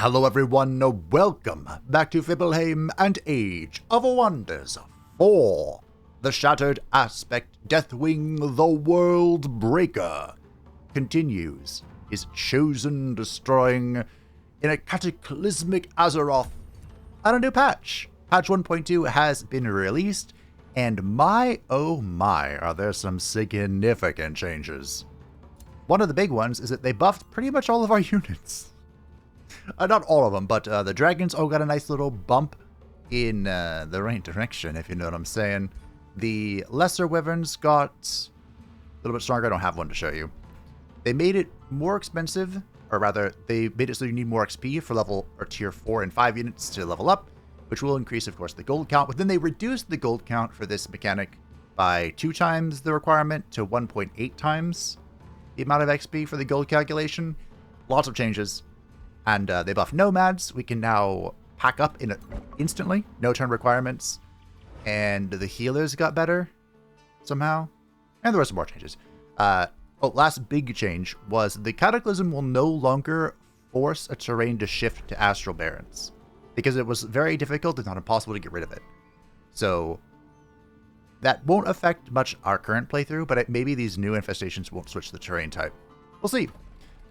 Hello everyone, welcome back to Fibelheim and Age of Wonders 4. The Shattered Aspect Deathwing the World Breaker continues his chosen destroying in a cataclysmic Azeroth and a new patch. Patch 1.2 has been released, and my oh my are there some significant changes. One of the big ones is that they buffed pretty much all of our units. Not all of them, but the dragons all got a nice little bump in the right direction, if you know what I'm saying. The lesser wyverns got a little bit stronger. I don't have one to show you. They made it more expensive, or rather, they made it so you need more XP for level or tier 4 and 5 units to level up, which will increase, of course, the gold count. But then they reduced the gold count for this mechanic by 2 times the requirement to 1.8 times the amount of XP for the gold calculation. Lots of changes. And they buffed nomads. We can now pack up instantly. No turn requirements. And the healers got better somehow. And there were some more changes. Last big change was the Cataclysm will no longer force a terrain to shift to Astral Barrens, because it was very difficult, if not impossible, to get rid of it. So that won't affect much our current playthrough, but maybe these new infestations won't switch the terrain type. We'll see.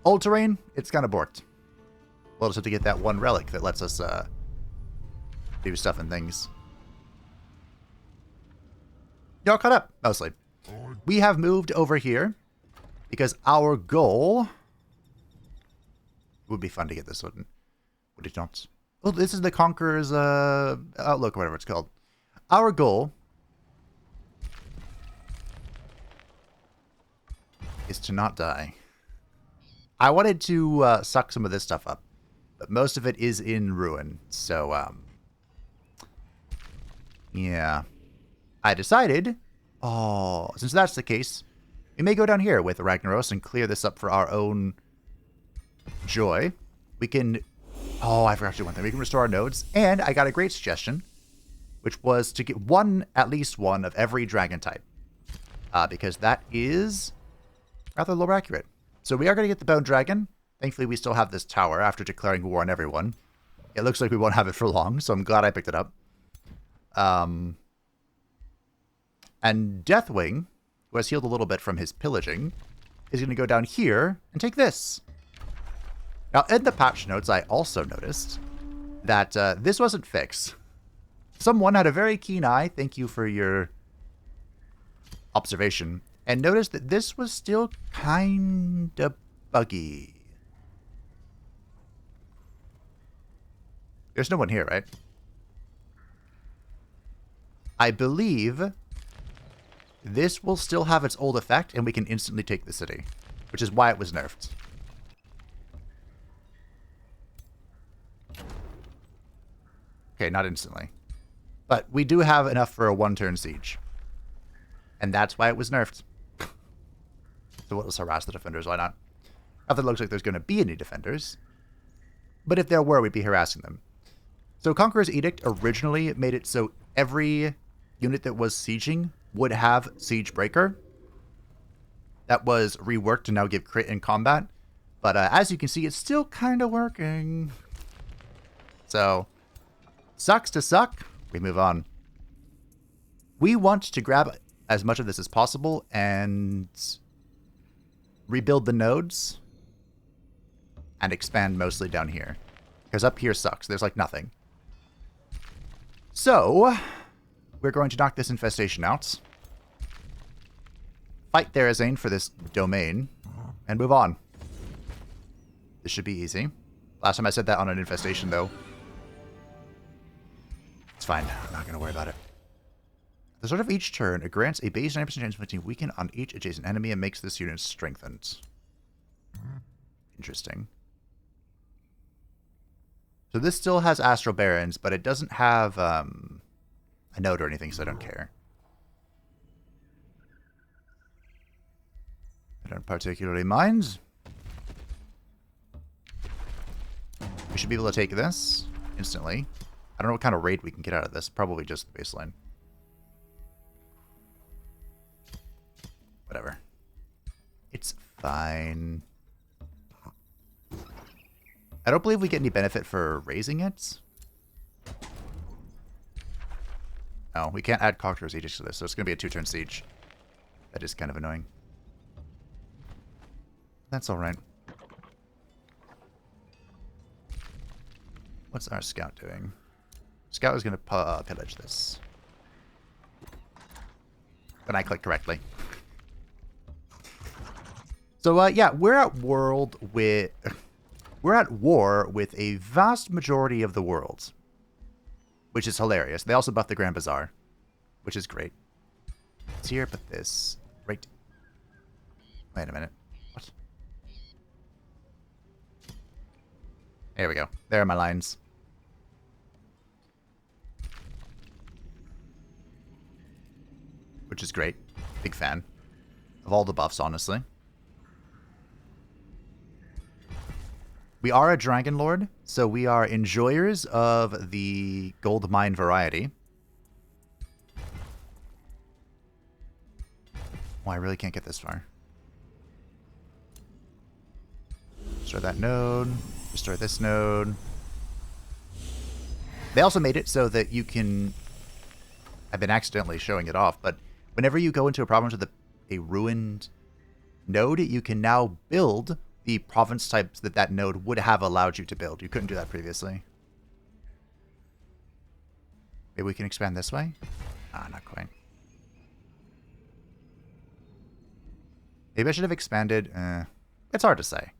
Old terrain, it's kind of borked. We'll just have to get that one relic that lets us do stuff and things. Y'all caught up, mostly. We have moved over here because our goal... It would be fun to get this one. Would it not? Well, this is the Conqueror's Outlook, or whatever it's called. Our goal is to not die. I wanted to suck some of this stuff up, but most of it is in ruin, so, yeah. I decided, since that's the case, we may go down here with Ragnaros and clear this up for our own joy. We can, I forgot to do one thing. We can restore our nodes, and I got a great suggestion, which was to get at least one of every dragon type, because that is rather low accurate. So we are going to get the Bone Dragon. Thankfully, we still have this tower after declaring war on everyone. It looks like we won't have it for long, so I'm glad I picked it up. And Deathwing, who has healed a little bit from his pillaging, is going to go down here and take this. Now, in the patch notes, I also noticed that this wasn't fixed. Someone had a very keen eye, thank you for your observation, and noticed that this was still kind of buggy. There's no one here, right? I believe this will still have its old effect, and we can instantly take the city, which is why it was nerfed. Okay, not instantly. But we do have enough for a one-turn siege. And that's why it was nerfed. So let's harass the defenders, why not? Not that it looks like there's going to be any defenders. But if there were, we'd be harassing them. So Conqueror's Edict originally made it so every unit that was sieging would have Siege Breaker. That was reworked to now give crit in combat. But as you can see, it's still kind of working. So, sucks to suck. We move on. We want to grab as much of this as possible and rebuild the nodes and expand mostly down here. Because up here sucks. There's like nothing. So, we're going to knock this infestation out. Fight Therazane for this domain. And move on. This should be easy. Last time I said that on an infestation, though. It's fine. I'm not going to worry about it. At the start of each turn, it grants a base 9% chance of inflicting weaken on each adjacent enemy and makes this unit strengthened. Interesting. So this still has Astral Barrens, but it doesn't have a node or anything, so I don't care. I don't particularly mind. We should be able to take this instantly. I don't know what kind of raid we can get out of this. Probably just the baseline. Whatever. It's fine. I don't believe we get any benefit for raising it. No, we can't add Cocktail Siege to this, so it's going to be a 2-turn siege. That is kind of annoying. That's alright. What's our scout doing? Scout is going to pillage this. When I click correctly. So, yeah, we're at war with a vast majority of the world. Which is hilarious. They also buffed the Grand Bazaar. Which is great. Let's here, put this right. Wait a minute. What? There we go. There are my lines. Which is great. Big fan of all the buffs, honestly. We are a Dragon Lord, so we are enjoyers of the gold mine variety. Oh, I really can't get this far. Destroy that node. Destroy this node. They also made it so that you can... I've been accidentally showing it off, but whenever you go into a province with a ruined node, you can now build the province types that that node would have allowed you to build. You couldn't do that previously. Maybe we can expand this way? Ah, not quite. Maybe I should have expanded. It's hard to say.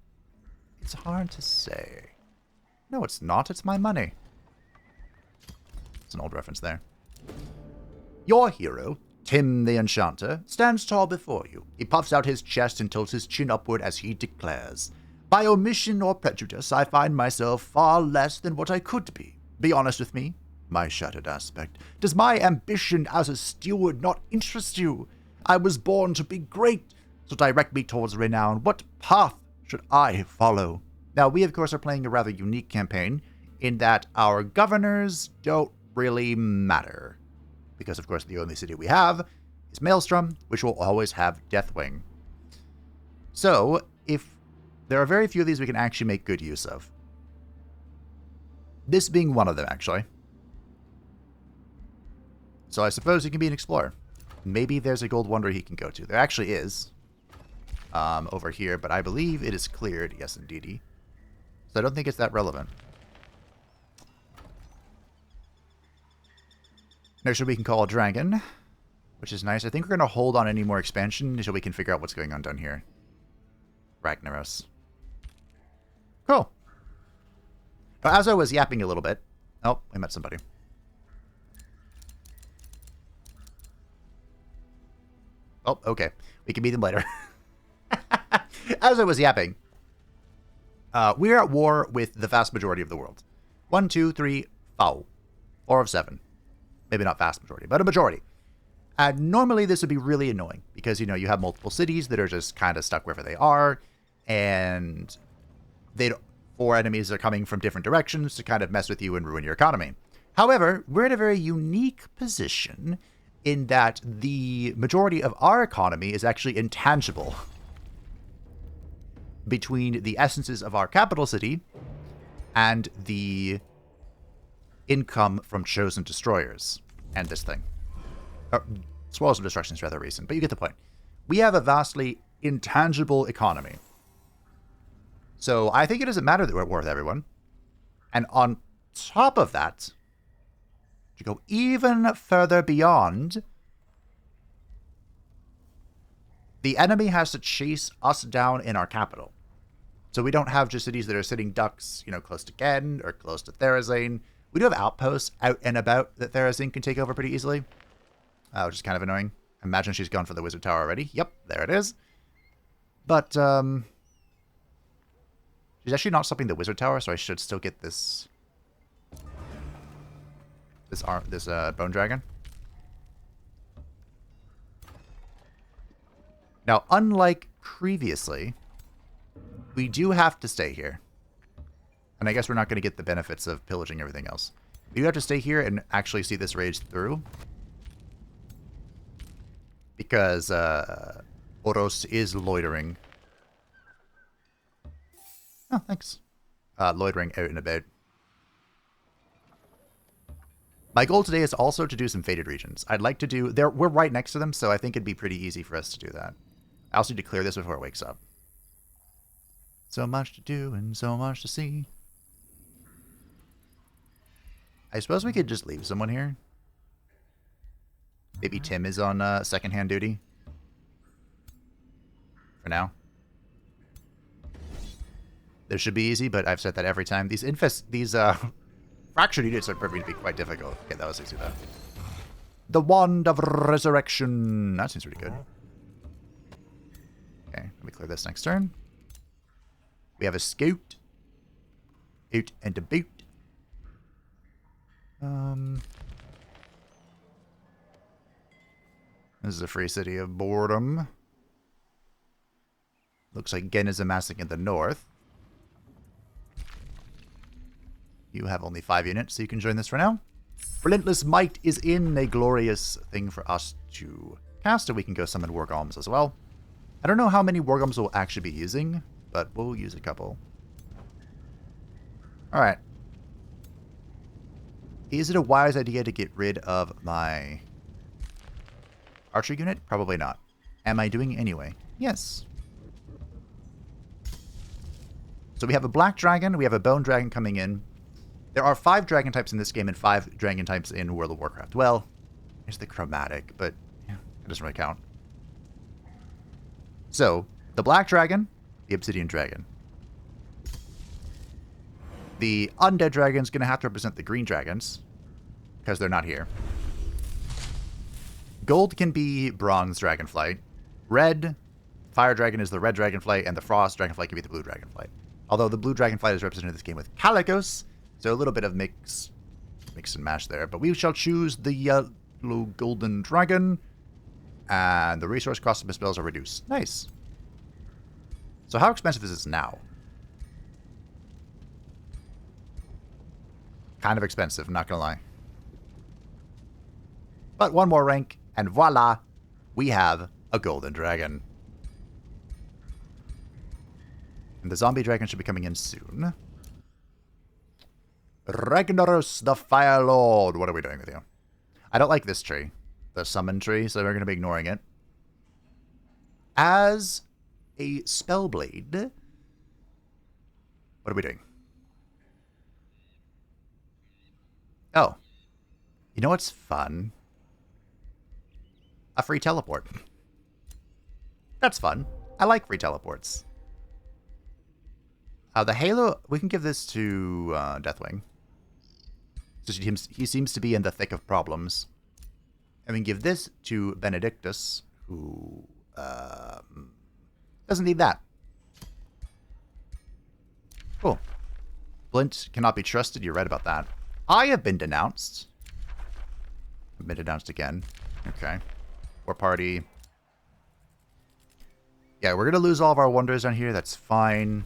It's hard to say. No, it's not. It's my money. It's an old reference there. Your hero, Tim the Enchanter, stands tall before you. He puffs out his chest and tilts his chin upward as he declares, "By omission or prejudice, I find myself far less than what I could be. Be honest with me, my shattered aspect. Does my ambition as a steward not interest you? I was born to be great, so direct me towards renown. What path should I follow?" Now, we, of course, are playing a rather unique campaign in that our governors don't really matter. Because, of course, the only city we have is Maelstrom, which will always have Deathwing. So, if there are very few of these we can actually make good use of. This being one of them, actually. So I suppose he can be an explorer. Maybe there's a gold wonder he can go to. There actually is. Over here, but I believe it is cleared. Yes, indeedy. So I don't think it's that relevant. Next one we can call a dragon, which is nice. I think we're going to hold on any more expansion until we can figure out what's going on down here. Ragnaros. Cool. Now, as I was yapping a little bit... Oh, I met somebody. Oh, okay. We can meet them later. As I was yapping, we're at war with the vast majority of the world. 1, 2, 3, 4. 4 of 7. Maybe not vast majority, but a majority. And normally this would be really annoying because, you know, you have multiple cities that are just kind of stuck wherever they are, and 4 enemies are coming from different directions to kind of mess with you and ruin your economy. However, we're in a very unique position in that the majority of our economy is actually intangible between the essences of our capital city and the income from chosen destroyers and this thing. Spoils and Destruction is rather recent, but you get the point. We have a vastly intangible economy. So I think it doesn't matter that we're at war with everyone. And on top of that, to go even further beyond, the enemy has to chase us down in our capital. So we don't have just cities that are sitting ducks, you know, close to Gen or close to Therazane. We do have outposts out and about that Therazane can take over pretty easily, which is kind of annoying. Imagine she's gone for the Wizard Tower already. Yep, there it is. But she's actually not stopping the Wizard Tower, so I should still get this Bone Dragon. Now, unlike previously, we do have to stay here. And I guess we're not going to get the benefits of pillaging everything else. We do have to stay here and actually see this raid through. Because Oros is loitering. Oh, thanks. loitering out and about. My goal today is also to do some faded regions. I'd like to do... We're right next to them, so I think it'd be pretty easy for us to do that. I also need to clear this before it wakes up. So much to do and so much to see. I suppose we could just leave someone here. Maybe Tim is on second-hand duty. For now. This should be easy, but I've said that every time. These fractured units are proving to be quite difficult. Okay, that was easy though. The Wand of Resurrection. That seems pretty good. Okay, let me clear this next turn. We have a scout. Out and about. This is a free city of boredom. Looks like Gen is amassing in the north. You have only 5 units, so you can join this for now. Relentless Might is in, a glorious thing for us to cast, and we can go summon War Golems as well. I don't know how many War Golems we'll actually be using, but we'll use a couple. Alright. Is it a wise idea to get rid of my archer unit? Probably not. Am I doing it anyway? Yes. So we have a black dragon, we have a bone dragon coming in. There are 5 dragon types in this game and 5 dragon types in World of Warcraft. Well, there's the chromatic, but yeah, it doesn't really count. So, the black dragon, the obsidian dragon. The undead dragon is going to have to represent the green dragons, because they're not here. Gold can be bronze dragonflight. Red, fire dragon is the red dragonflight, and the frost dragonflight can be the blue dragonflight. Although the blue dragonflight is represented in this game with Calicos, so a little bit of mix and mash there. But we shall choose the yellow golden dragon, and the resource cost of spells are reduced. Nice. So how expensive is this now? Kind of expensive, not gonna lie. But one more rank, and voila, we have a golden dragon. And the zombie dragon should be coming in soon. Ragnaros the Firelord. What are we doing with you? I don't like this tree. The summon tree, so we're going to be ignoring it. As a Spellblade, what are we doing? Oh. You know what's fun? A free teleport. That's fun. I like free teleports. The Halo, we can give this to Deathwing. So he seems to be in the thick of problems. And we can give this to Benedictus, who doesn't need that. Cool. Blint cannot be trusted. You're right about that. I have been denounced. I've been denounced again. Okay. War party. Yeah, we're going to lose all of our wonders down here. That's fine.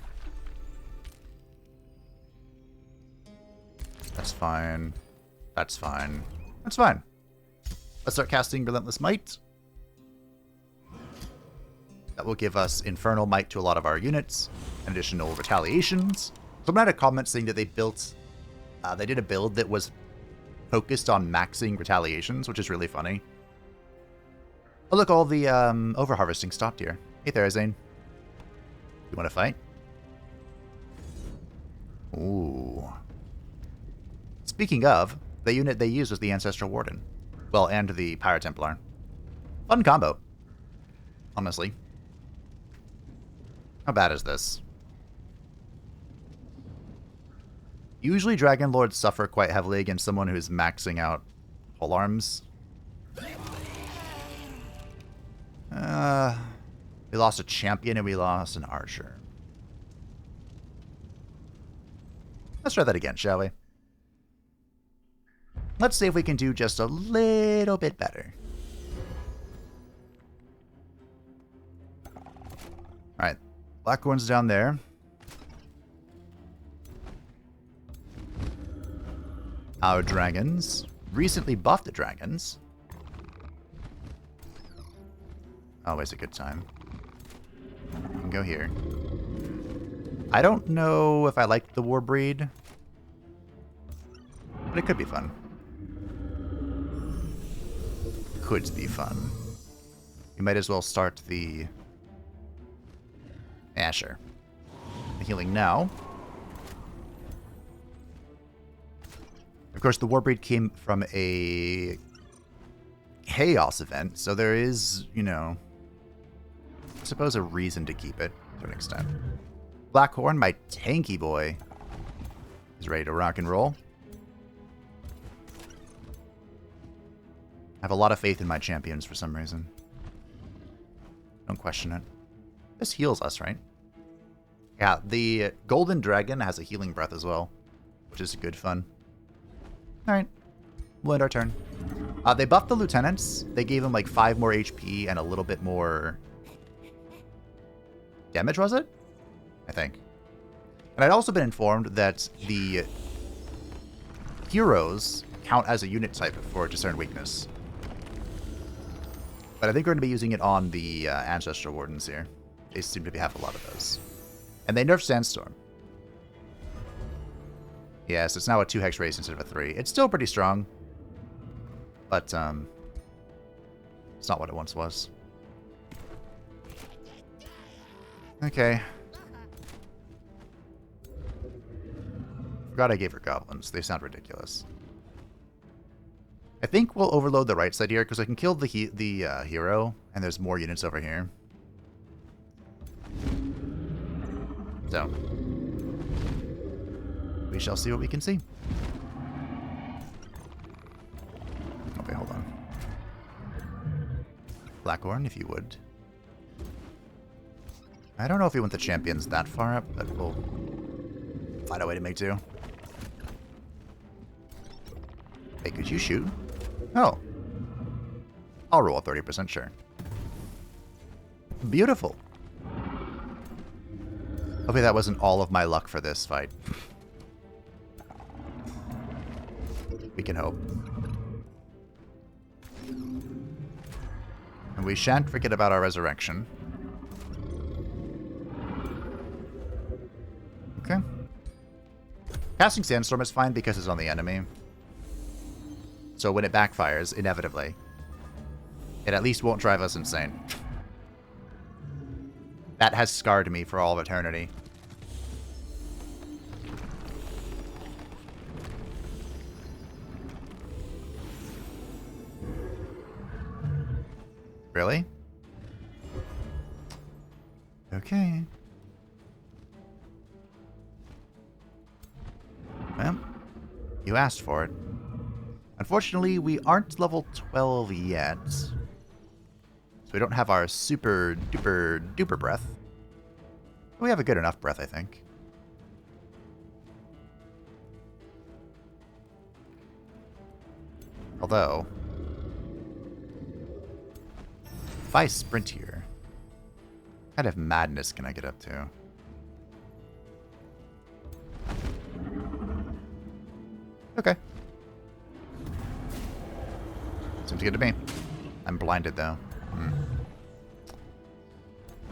That's fine. That's fine. That's fine. Let's start casting Relentless Might. That will give us Infernal Might to a lot of our units, and additional retaliations. Someone had a comment saying that they built... they did a build that was focused on maxing retaliations, which is really funny. Oh look, all the overharvesting stopped here. Hey there, Zane. You want to fight? Ooh. Speaking of, the unit they used was the Ancestral Warden. Well, and the Pirate Templar. Fun combo. Honestly. How bad is this? Usually Dragon Lords suffer quite heavily against someone who's maxing out polearms. We lost a champion and we lost an archer. Let's try that again, shall we? Let's see if we can do just a little bit better. Alright, black one's down there. Our dragons. Recently buffed the dragons. Always a good time. We can go here. I don't know if I like the war breed, but it could be fun. Could be fun. You might as well start the... Yeah, sure. The healing now. Of course, the Warbreed came from a Chaos event, so there is, you know, I suppose a reason to keep it to an extent. Blackhorn, my tanky boy, is ready to rock and roll. I have a lot of faith in my champions for some reason. Don't question it. This heals us, right? Yeah, the Golden Dragon has a healing breath as well, which is good fun. Alright, we'll end our turn. They buffed the lieutenants. They gave them like 5 more HP and a little bit more damage, was it? I think. And I'd also been informed that the heroes count as a unit type for Discern Weakness. But I think we're going to be using it on the Ancestral Wardens here. They seem to have a lot of those. And they nerfed Sandstorm. Yes, it's now a 2 hex race instead of a 3. It's still pretty strong. But, it's not what it once was. Okay. Forgot I gave her goblins. They sound ridiculous. I think we'll overload the right side here, because I can kill the hero, and there's more units over here. So, we shall see what we can see. Okay, hold on. Blackhorn, if you would. I don't know if we want the champions that far up, but we'll find a way to make do. Hey, could you shoot? Oh. I'll roll a 30%, sure. Beautiful. Hopefully that wasn't all of my luck for this fight. We can hope. And we shan't forget about our resurrection. Okay. Casting Sandstorm is fine because it's on the enemy. So when it backfires, inevitably, it at least won't drive us insane. That has scarred me for all of eternity. Really? Okay. Well, you asked for it. Unfortunately, we aren't level 12 yet. So we don't have our super duper duper breath. We have a good enough breath, I think. Although, if I sprint here, what kind of madness can I get up to? Okay. Seems good to me. I'm blinded, though.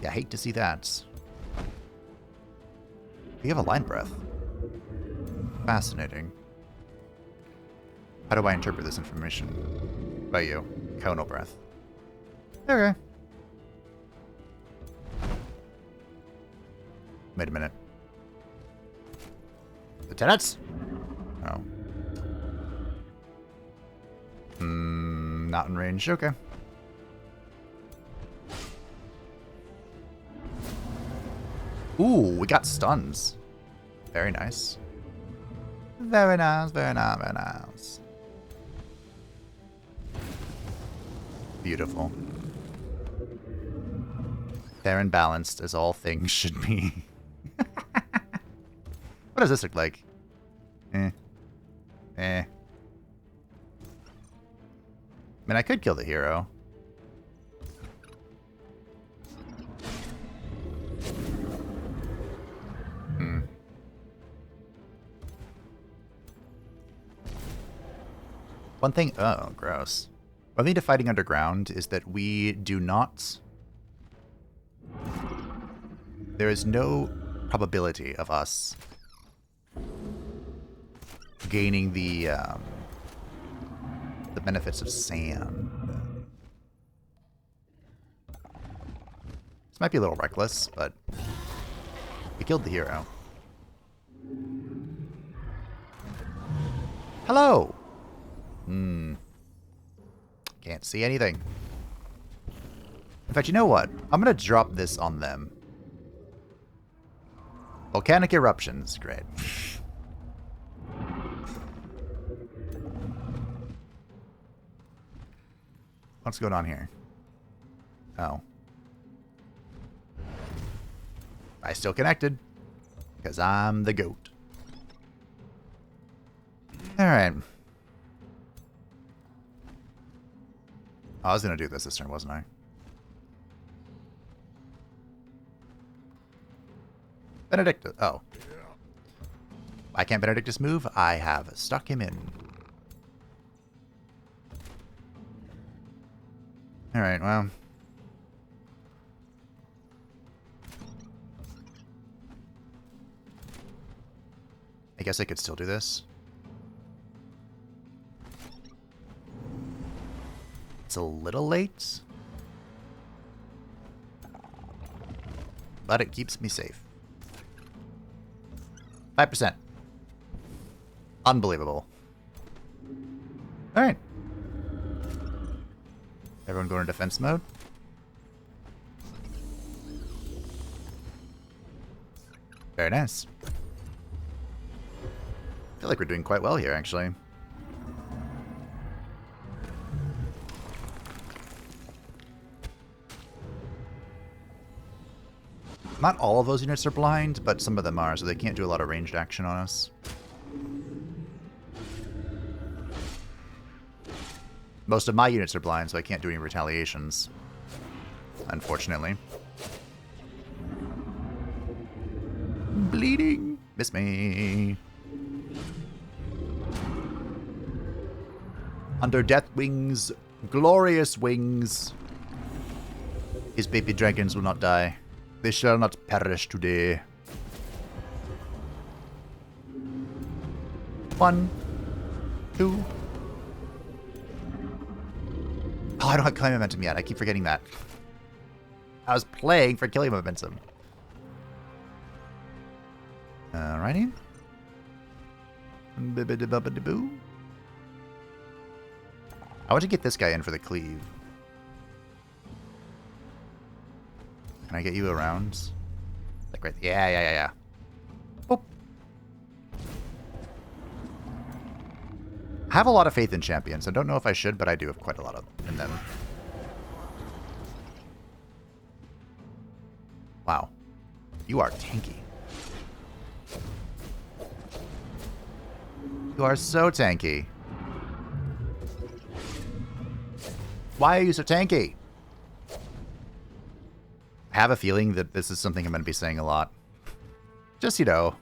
Yeah, I hate to see that. You have a line breath. Fascinating. How do I interpret this information? By you. Conal breath. Okay. Wait a minute. Lieutenants? Oh. Not in range. Okay. Ooh, we got stuns. Very nice. Very nice, very nice, very nice. Beautiful. Fair and balanced as all things should be. What does this look like? I mean, I could kill the hero. One thing... Oh, gross. One thing to fighting underground is that we do not... There is no probability of us gaining the benefits of sand. This might be a little reckless, but we killed the hero. Hello! Can't see anything. In fact, you know what? I'm going to drop this on them. Volcanic eruptions. Great. What's going on here? Oh. I still connected. Because I'm the goat. Alright. I was going to do this turn, wasn't I? Benedictus. Oh. Why can't Benedictus move? I have stuck him in. Alright, well. I guess I could still do this. It's a little late. But it keeps me safe. 5%. Unbelievable. Alright. Everyone go into defense mode. Very nice. I feel like we're doing quite well here, actually. Not all of those units are blind, but some of them are, so they can't do a lot of ranged action on us. Most of my units are blind, so I can't do any retaliations. Unfortunately. Bleeding! Miss me. Under Deathwing's glorious wings, his baby dragons will not die. They shall not perish today. 1, 2. Oh, I don't have killing momentum yet. I keep forgetting that. I was playing for killing momentum. Alrighty. Boo. I want to get this guy in for the cleave. Can I get you around? Like right? Yeah. Boop. I have a lot of faith in champions. I don't know if I should, but I do have quite a lot of in them. Wow. You are tanky. You are so tanky. Why are you so tanky? I have a feeling that this is something I'm going to be saying a lot. Just, you know.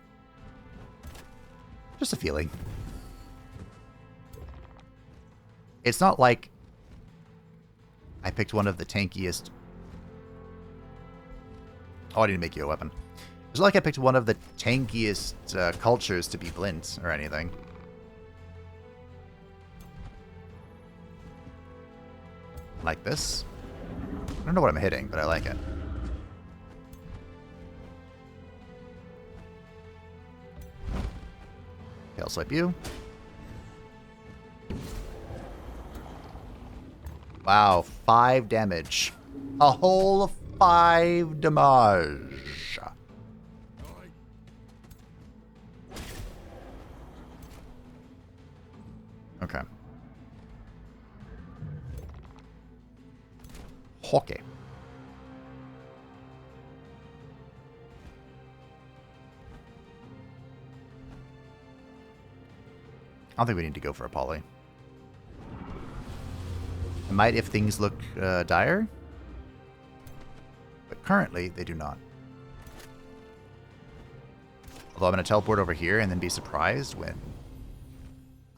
Just a feeling. It's not like I picked one of the tankiest... Oh, I didn't make you a weapon. It's not like I picked one of the tankiest cultures to be Blint or anything. Like this. I don't know what I'm hitting, but I like it. Tail swipe you. Wow, 5 damage. A whole 5 damage. Okay. Okay. I don't think we need to go for a poly. I might if things look dire. But currently, they do not. Although I'm going to teleport over here and then be surprised when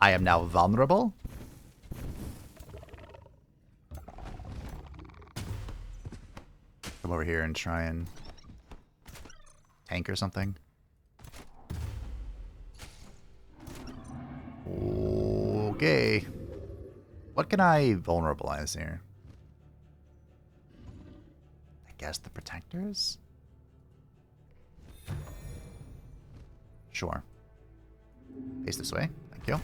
I am now vulnerable. Come over here and try and tank or something. Okay. What can I vulnerabilize here? I guess the protectors? Sure. Face this way. Thank you.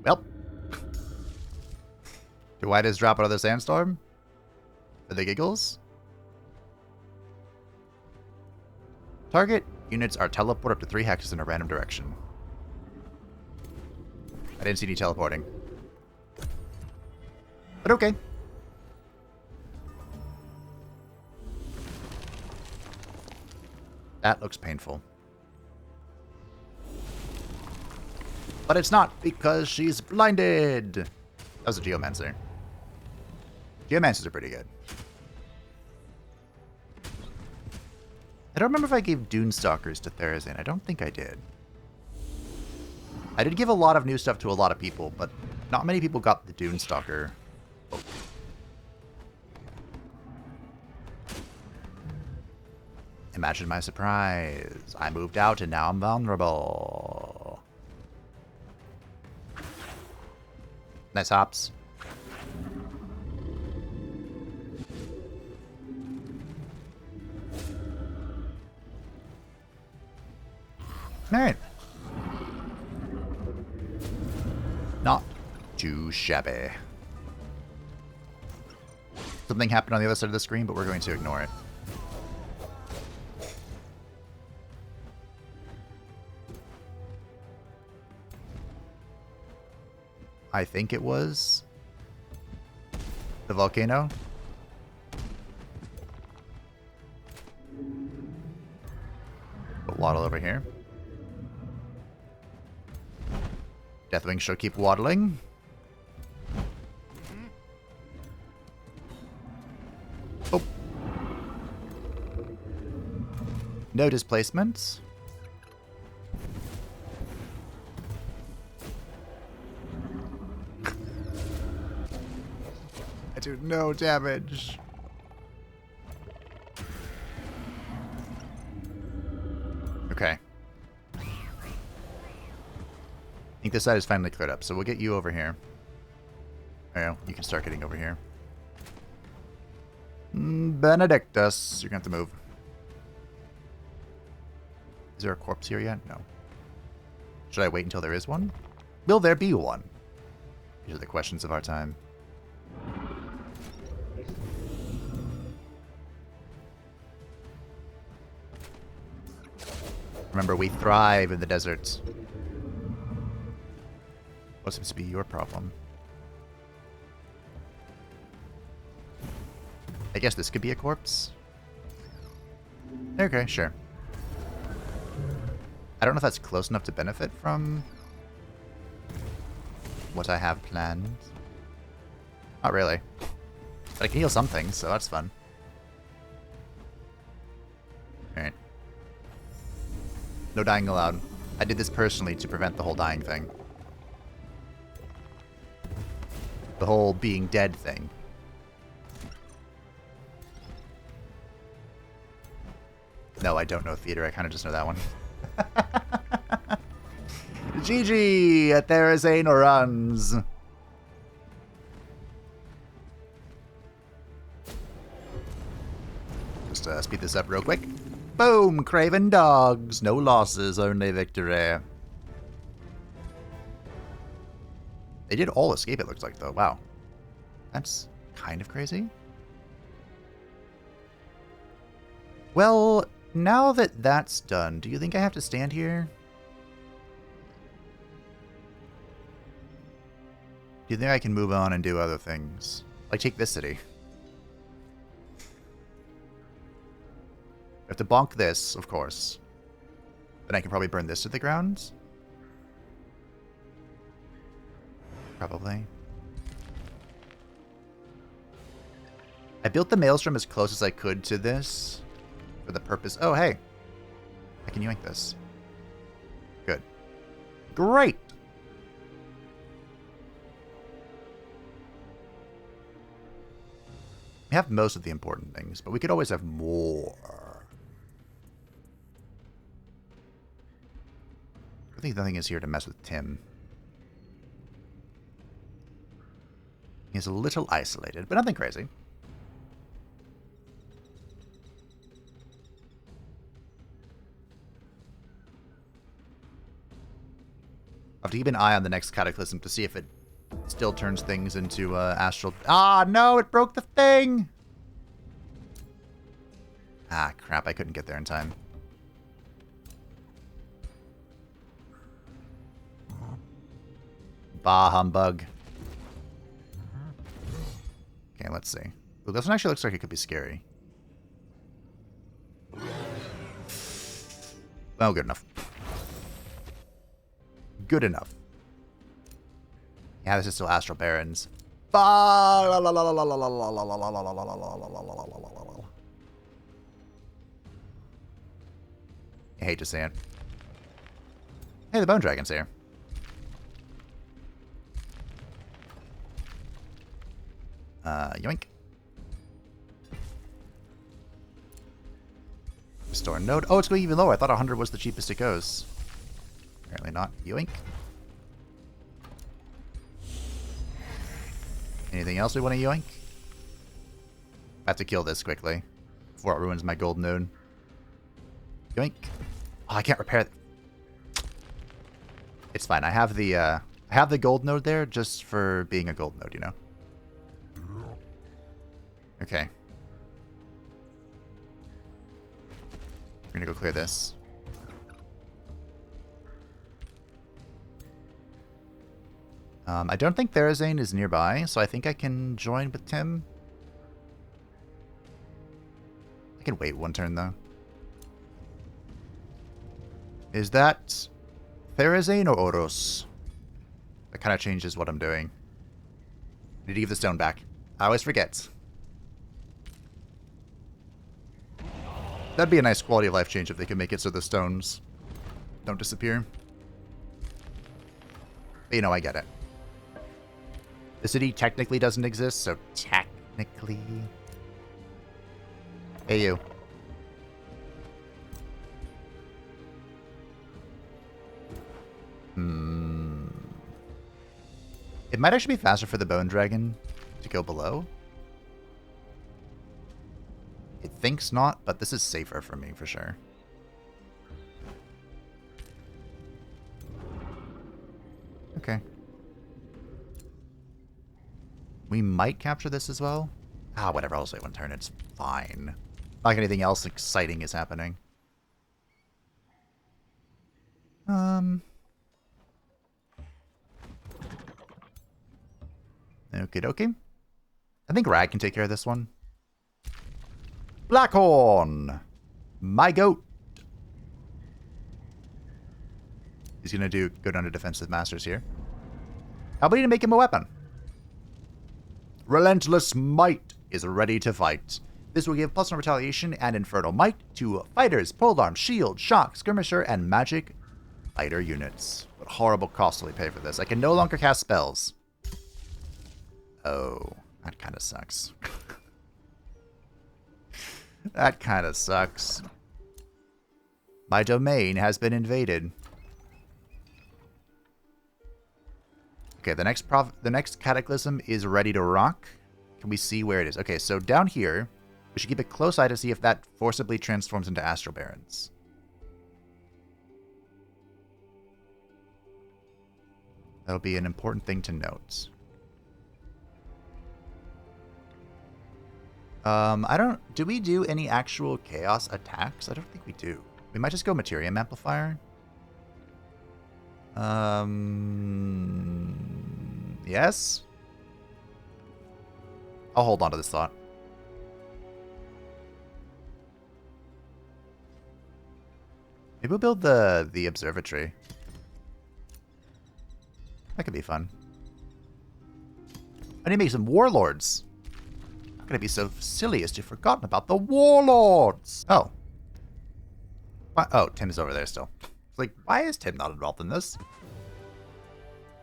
Well. Do I just drop another sandstorm? For the giggles? Target units are teleported up to 3 hexes in a random direction. I didn't see any teleporting. But okay. That looks painful. But it's not, because she's blinded! That was a Geomancer. Geomancers are pretty good. I don't remember if I gave Dunestalkers to Therazane. I don't think I did. I did give a lot of new stuff to a lot of people, but not many people got the Dunestalker. Oh. Imagine my surprise. I moved out and now I'm vulnerable. Nice hops. Alright. Not too shabby. Something happened on the other side of the screen, but we're going to ignore it. I think it was the volcano. But waddle over here. Deathwing shall keep waddling. Oh. No displacements. I do no damage. Okay. I think this side is finally cleared up, so we'll get you over here. Oh, you can start getting over here. Benedictus, you're going to have to move. Is there a corpse here yet? No. Should I wait until there is one? Will there be one? These are the questions of our time. Remember, we thrive in the deserts. What seems to be your problem? I guess this could be a corpse? Okay, sure. I don't know if that's close enough to benefit from what I have planned. Not really. But I can heal something, so that's fun. Alright. No dying allowed. I did this personally to prevent the whole dying thing. The whole being dead thing. No, I don't know theater. I kind of just know that one. GG! Therazane runs. Just speed this up real quick. Boom! Craven dogs. No losses, only victory. They did all escape, it looks like, though. Wow. That's kind of crazy. Well, now that that's done, do you think I have to stand here? Do you think I can move on and do other things? Like, take this city. I have to bonk this, of course. Then I can probably burn this to the ground. Probably. I built the Maelstrom as close as I could to this for the purpose. Oh, hey. I can yoink this. Good. Great. We have most of the important things, but we could always have more. I think nothing is here to mess with Tim. He's a little isolated, but nothing crazy. I'll have to keep an eye on the next Cataclysm to see if it still turns things into astral... Ah, no, it broke the thing! Ah, crap, I couldn't get there in time. Bah, humbug. Okay, let's see. Ooh, this one actually looks like it could be scary. Well, good enough. Good enough. Yeah, this is still Astral Barons. I hate to say it. Hey, the Bone Dragon's here. Yoink. Restore node. Oh, it's going even lower. I thought 100 was the cheapest it goes. Apparently not. Yoink. Anything else we want to yoink? I have to kill this quickly before it ruins my gold node. Yoink. Oh, I can't repair. It's fine. I have the gold node there just for being a gold node, you know. Okay. We're gonna go clear this. I don't think Therazane is nearby, so I think I can join with Tim. I can wait one turn, though. Is that Therazane or Oros? That kind of changes what I'm doing. I need to give the stone back. I always forget. That'd be a nice quality of life change if they could make it so the stones don't disappear. But, you know, I get it. The city technically doesn't exist, so technically... Hey, you. It might actually be faster for the Bone Dragon to go below. It thinks not, but this is safer for me, for sure. Okay. We might capture this as well. Ah, whatever. I'll just wait one turn. It's fine. Not like anything else exciting is happening. Okie dokie. I think Rag can take care of this one. Blackhorn! My goat! He's gonna do good under defensive masters here. How about you make him a weapon? Relentless Might is ready to fight. This will give +1 retaliation and Infernal Might to fighters, polearm, shield, shock, skirmisher, and magic fighter units. What horrible cost will we pay for this? I can no longer cast spells. Oh, that kind of sucks. That kind of sucks. My domain has been invaded. Okay, the next Cataclysm is ready to rock. Can we see where it is? Okay, so down here, we should keep a close eye to see if that forcibly transforms into Astral Barons. That'll be an important thing to note. Do we do any actual chaos attacks? I don't think we do. We might just go Materium Amplifier. Yes? I'll hold on to this thought. Maybe we'll build the observatory. That could be fun. I need to make some warlords. I'm gonna be so silly as to have forgotten about the warlords. Oh. Oh, Tim's over there still. It's like, why is Tim not involved in this?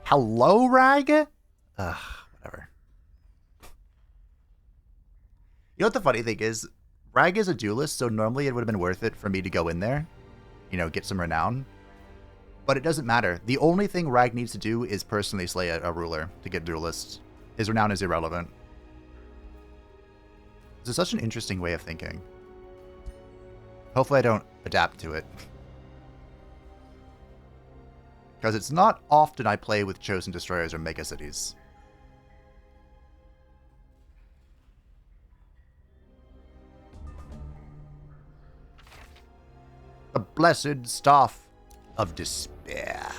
Hello, Rag? Ugh, whatever. You know what the funny thing is? Rag is a duelist, so normally it would have been worth it for me to go in there. You know, get some renown. But it doesn't matter. The only thing Rag needs to do is personally slay a ruler to get duelist. His renown is irrelevant. This is such an interesting way of thinking. Hopefully I don't adapt to it. Because it's not often I play with Chosen Destroyers or Mega Cities. The Blessed Staff of Despair.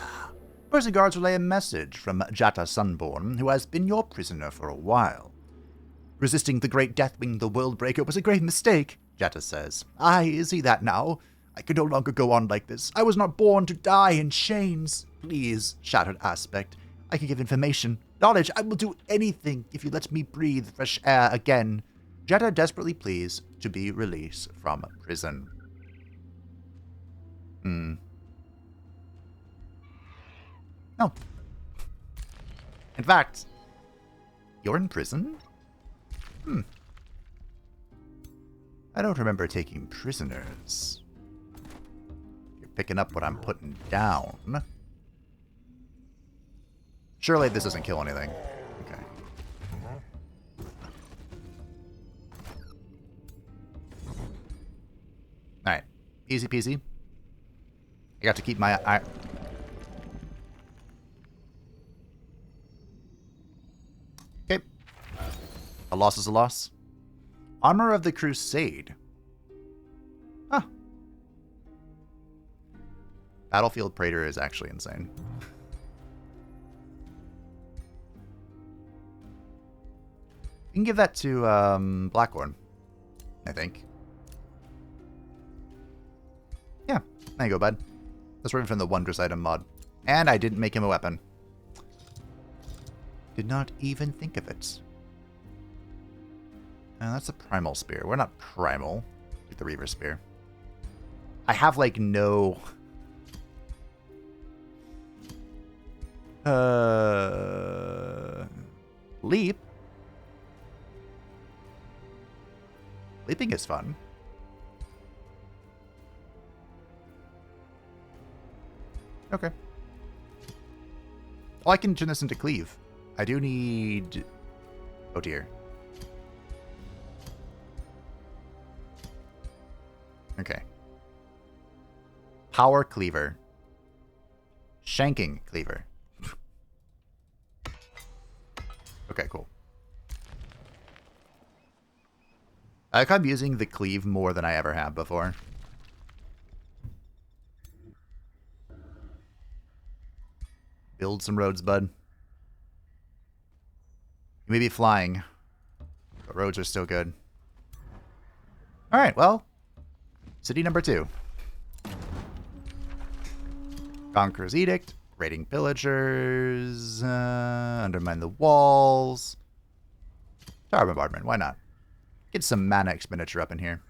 Prison guards relay a message from Jata Sunborn, who has been your prisoner for a while. Resisting the great Deathwing, the World Breaker, was a great mistake, Jata says. I see that now. I can no longer go on like this. I was not born to die in chains. Please, Shattered Aspect. I can give information. Knowledge. I will do anything if you let me breathe fresh air again. Jata desperately pleads to be released from prison. No. In fact, you're in prison? I don't remember taking prisoners. You're picking up what I'm putting down. Surely this doesn't kill anything. Okay. Alright. Easy peasy. I got to keep my eye. Okay. A loss is a loss. Armor of the Crusade. Huh. Battlefield Praetor is actually insane. You can give that to Blackhorn, I think. Yeah, there you go, bud. That's right from the Wondrous Item mod. And I didn't make him a weapon. Did not even think of it. That's a Primal Spear. We're not Primal. Get the Reaver Spear. I have, like, no... Leap? Leaping is fun. Okay. Oh, I can turn this into Cleave. I do need... Oh, dear. Okay. Power Cleaver. Shanking Cleaver. Okay, cool. I think I'm using the Cleave more than I ever have before. Build some roads, bud. You may be flying, but roads are still good. Alright, well. City number 2. Conqueror's Edict. Raiding pillagers. Undermine the walls. Tower bombardment, why not? Get some mana expenditure up in here.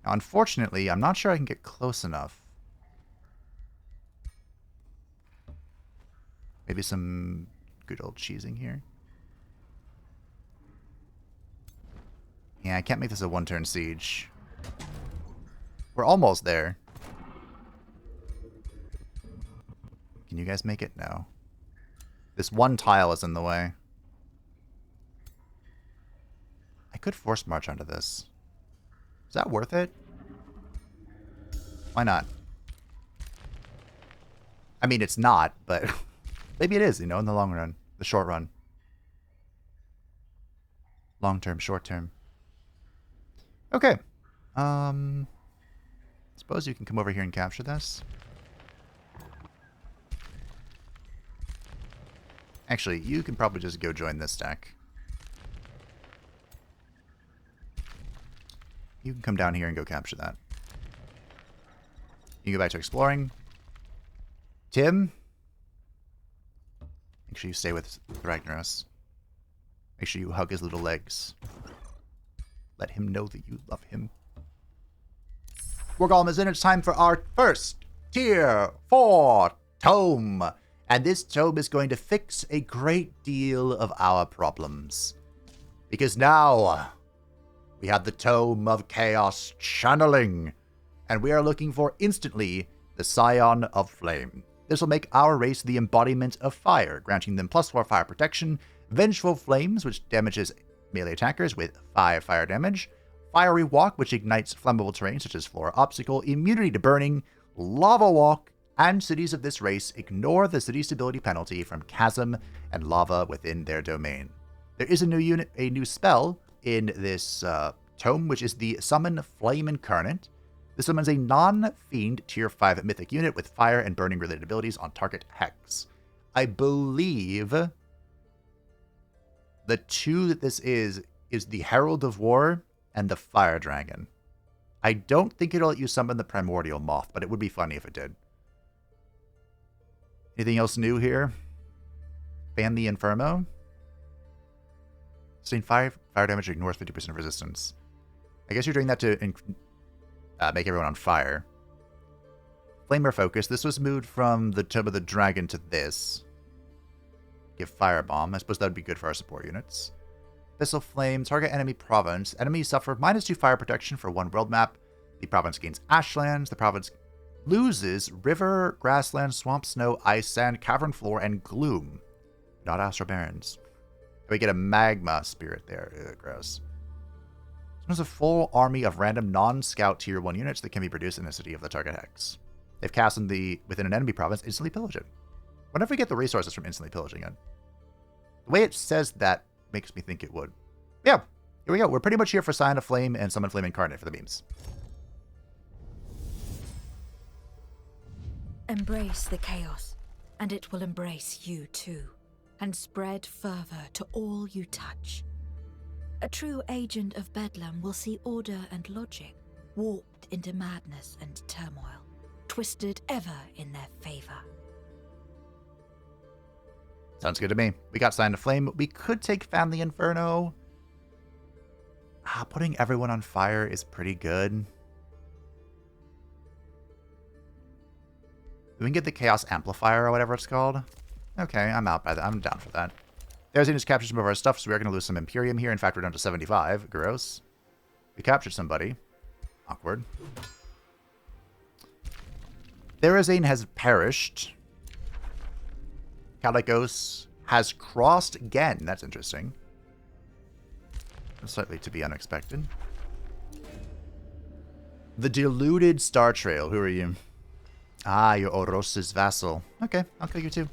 Now, unfortunately, I'm not sure I can get close enough. Maybe some good old cheesing here. Yeah, I can't make this a one-turn siege. We're almost there. Can you guys make it? No. This one tile is in the way. I could force march onto this. Is that worth it? Why not? I mean, it's not, but maybe it is, you know, in the long run. The short run. Long term, short term. Okay. Suppose you can come over here and capture this. Actually, you can probably just go join this stack. You can come down here and go capture that. You can go back to exploring. Tim? Make sure you stay with Ragnaros. Make sure you hug his little legs. Let him know that you love him. Wargolem is in. It's time for our first Tier 4 Tome. And this tome is going to fix a great deal of our problems. Because now we have the Tome of Chaos Channeling, and we are looking for instantly the Scion of Flame. This will make our race the embodiment of fire, granting them +4 fire protection, Vengeful Flames, which damages melee attackers with 5 fire damage, Fiery Walk, which ignites flammable terrain such as floor obstacle, immunity to burning, Lava Walk, and cities of this race ignore the city stability penalty from chasm and lava within their domain. There is a new spell in this tome, which is the Summon Flame Incarnate. This summons a non-fiend tier 5 mythic unit with fire and burning related abilities on target hex. I believe the two that this is the Herald of War and the Fire Dragon. I don't think it'll let you summon the Primordial Moth, but it would be funny if it did. Anything else new here? Ban the Inferno. Sustain fire damage, ignores 50% of resistance. I guess you're doing that to make everyone on fire. Flamer Focus. This was moved from the Tome of the Dragon to this. Give Firebomb. I suppose that would be good for our support units. Abyssal Flame. Target enemy province. Enemies suffer -2 fire protection for 1 world map. The province gains Ashlands. The province loses River, Grassland, Swamp, Snow, Ice, Sand, Cavern Floor, and Gloom. Not Astral Barrens. We get a Magma Spirit there. Ugh, gross. There's a full army of random non-scout tier 1 units that can be produced in the city of the target hex. If cast within an enemy province, instantly pillage it. Whenever we get the resources from instantly pillaging it. The way it says that makes me think it would. Yeah, here we go. We're pretty much here for Scion of Flame and Summon Flame Incarnate for the memes. Embrace the chaos, and it will embrace you too, and spread fervor to all you touch. A true agent of Bedlam will see order and logic warped into madness and turmoil, twisted ever in their favor. Sounds good to me. We got Scion of Flame. We could take Fan the Inferno. Putting everyone on fire is pretty good. We can get the Chaos Amplifier or whatever it's called. Okay, I'm out by that. I'm down for that. There's just captured some of our stuff, so we are going to lose some Imperium here. In fact, we're down to 75. Gross. We captured somebody. Awkward. Therazane has perished. Calicos has crossed again. That's interesting. Slightly to be unexpected. The Deluded Star Trail. Who are you? Ah, you're Oros's vassal. Okay, I'll kill you too.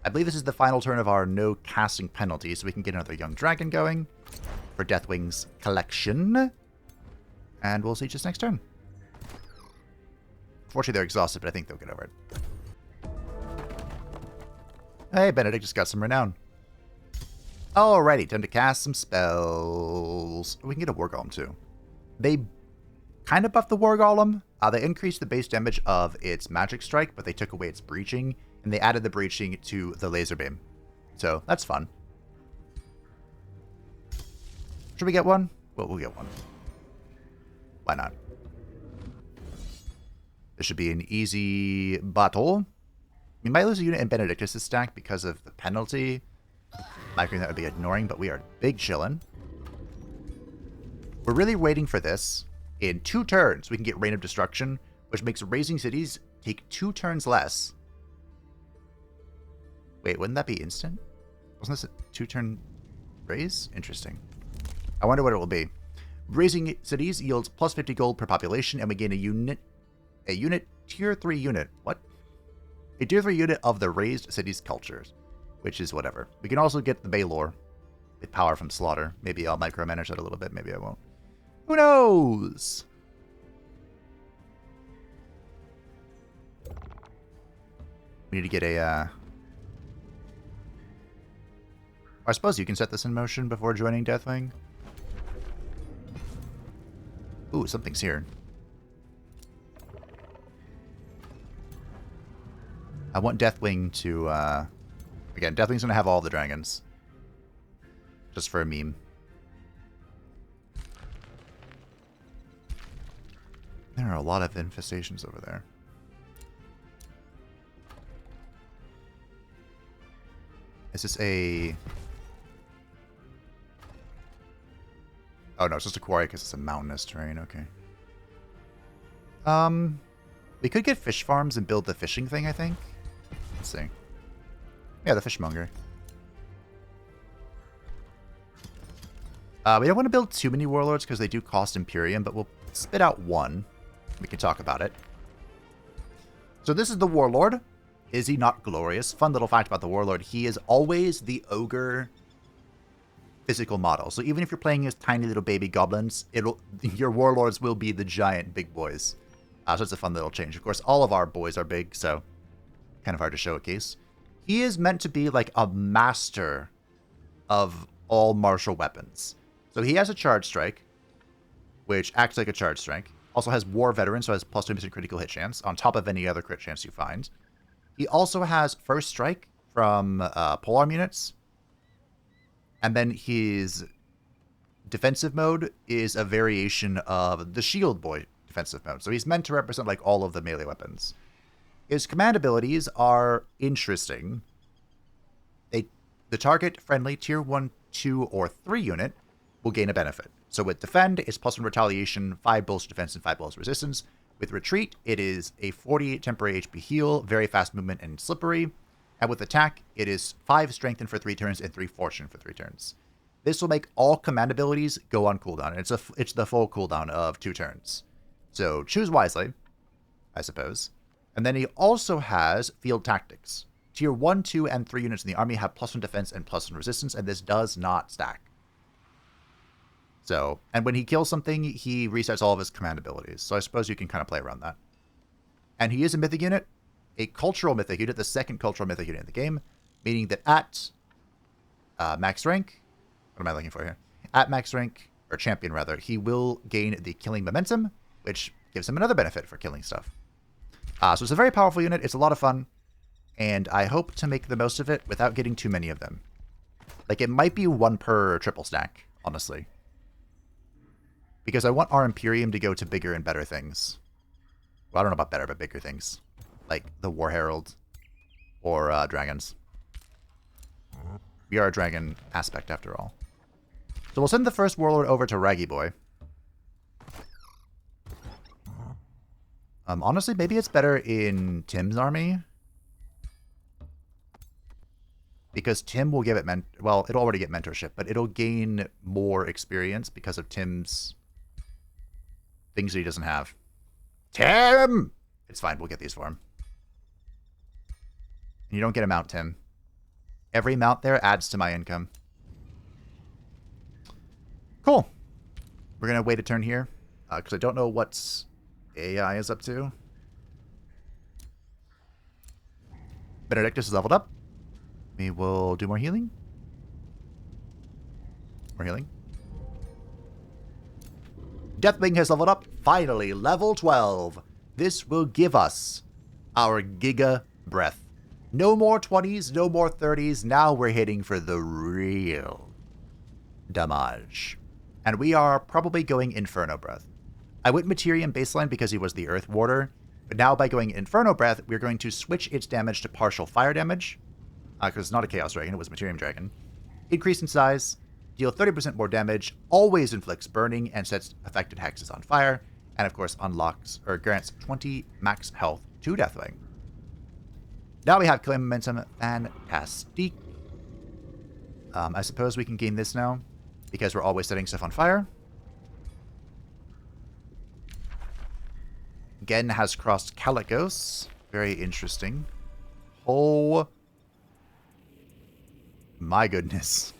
I believe this is the final turn of our no casting penalty, so we can get another young dragon going for Deathwing's collection. And we'll see just next turn. Fortunately, they're exhausted, but I think they'll get over it. Hey, Benedict just got some renown. Alrighty, time to cast some spells. We can get a War Golem too. They kind of buffed the War Golem. They increased the base damage of its magic strike, but they took away its breaching, and they added the breaching to the laser beam. So that's fun. Should we get one? Well, we'll get one. Why not? This should be an easy battle. We might lose a unit in Benedictus' stack because of the penalty. Likely that would be ignoring, but we are big chillin'. We're really waiting for this. In 2 turns, we can get Reign of Destruction, which makes raising cities take 2 turns less. Wait, wouldn't that be instant? Wasn't this a 2-turn raise? Interesting. I wonder what it will be. Raising cities yields plus 50 gold per population, and we gain a unit tier 3 unit. What? A tier 3 unit of the raised cities cultures, which is whatever. We can also get the Baylor with power from slaughter. Maybe I'll micromanage that a little bit. Maybe I won't. Who knows? We need to get a, I suppose you can set this in motion before joining Deathwing. Ooh, something's here. I want Deathwing to, again, Deathwing's going to have all the dragons. Just for a meme. There are a lot of infestations over there. Is this a... Oh, no, it's just a quarry because it's a mountainous terrain. Okay. We could get fish farms and build the fishing thing, I think. Let's see. Yeah, the fishmonger. We don't want to build too many warlords because they do cost Imperium, but we'll spit out one. We can talk about it. So this is the Warlord. Is he not glorious? Fun little fact about the Warlord. He is always the ogre physical model. So even if you're playing as tiny little baby goblins, your warlords will be the giant big boys. So it's a fun little change. Of course, all of our boys are big, so kind of hard to showcase. He is meant to be like a master of all martial weapons. So he has a charge strike, which acts like a charge strike. Also has war veteran, so has plus 2% critical hit chance on top of any other crit chance you find. He also has first strike from polearm units. And then his defensive mode is a variation of the shield boy defensive mode. So he's meant to represent like all of the melee weapons. His command abilities are interesting. The target friendly tier 1, 2, or 3 unit will gain a benefit. So with defend, it's plus 1 retaliation, 5 bullshit defense, and 5 bullshit resistance. With retreat, it is a 40 temporary HP heal, very fast movement, and slippery. And with attack, it is 5 strengthen for 3 turns and 3 fortune for 3 turns. This will make all command abilities go on cooldown. It's the full cooldown of 2 turns. So choose wisely, I suppose. And then he also has field tactics. Tier 1, 2, and 3 units in the army have plus 1 defense and plus 1 resistance, and this does not stack. So, and when he kills something, he resets all of his command abilities. So I suppose you can kind of play around that. And he is a mythic unit, a cultural mythic unit, the second cultural mythic unit in the game, meaning that at max rank, what am I looking for here? At max rank, or champion rather, he will gain the killing momentum, which gives him another benefit for killing stuff. So it's a very powerful unit, it's a lot of fun, and I hope to make the most of it without getting too many of them. Like, it might be 1 per triple stack, honestly. Because I want our Imperium to go to bigger and better things. Well, I don't know about better, but bigger things. Like the War Herald or dragons. We are a dragon aspect after all. So we'll send the first Warlord over to Raggy Boy. Honestly, maybe it's better in Tim's army. Because Tim will give it well, it'll already get mentorship, but it'll gain more experience because of Tim's things that he doesn't have. Tim! It's fine, we'll get these for him. You don't get a mount, Tim. Every mount there adds to my income. Cool. We're going to wait a turn here, because I don't know what AI is up to. Benedictus is leveled up. We will do more healing. More healing. Deathwing has leveled up. Finally, level 12. This will give us our Giga Breath. No more 20s, no more 30s. Now we're hitting for the real damage. And we are probably going Inferno Breath. I went Materium baseline because he was the Earth Warder. But now by going Inferno Breath, we're going to switch its damage to partial fire damage. Because it's not a Chaos Dragon, it was Materium Dragon. Increase in size, deal 30% more damage, always inflicts burning and sets affected hexes on fire, and of course unlocks or grants 20 max health to Deathwing. Now we have killing momentum, fantastic. I suppose we can gain this now, because we're always setting stuff on fire. Again has crossed Calicos, very interesting. Oh my goodness.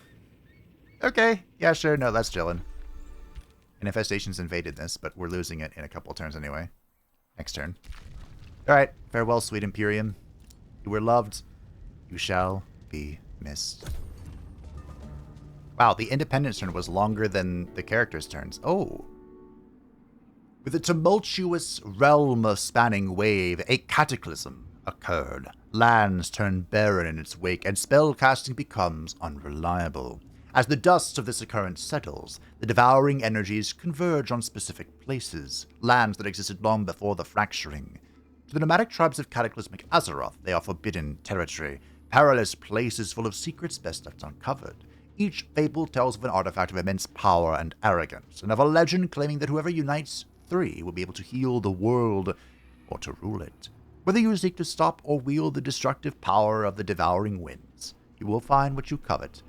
Okay, yeah, sure, no, that's chillin'. Infestation's invaded this, but we're losing it in a couple turns anyway. Next turn. Alright, farewell, sweet Imperium. You were loved. You shall be missed. Wow, the Independence turn was longer than the characters' turns. Oh. With a tumultuous realm-spanning wave, a cataclysm occurred. Lands turned barren in its wake, and spellcasting becomes unreliable. As the dust of this occurrence settles, the devouring energies converge on specific places, lands that existed long before the fracturing. To the nomadic tribes of cataclysmic Azeroth, they are forbidden territory, perilous places full of secrets best left uncovered. Each fable tells of an artifact of immense power and arrogance, and of a legend claiming that whoever unites 3 will be able to heal the world or to rule it. Whether you seek to stop or wield the destructive power of the Devouring winds, you will find what you covet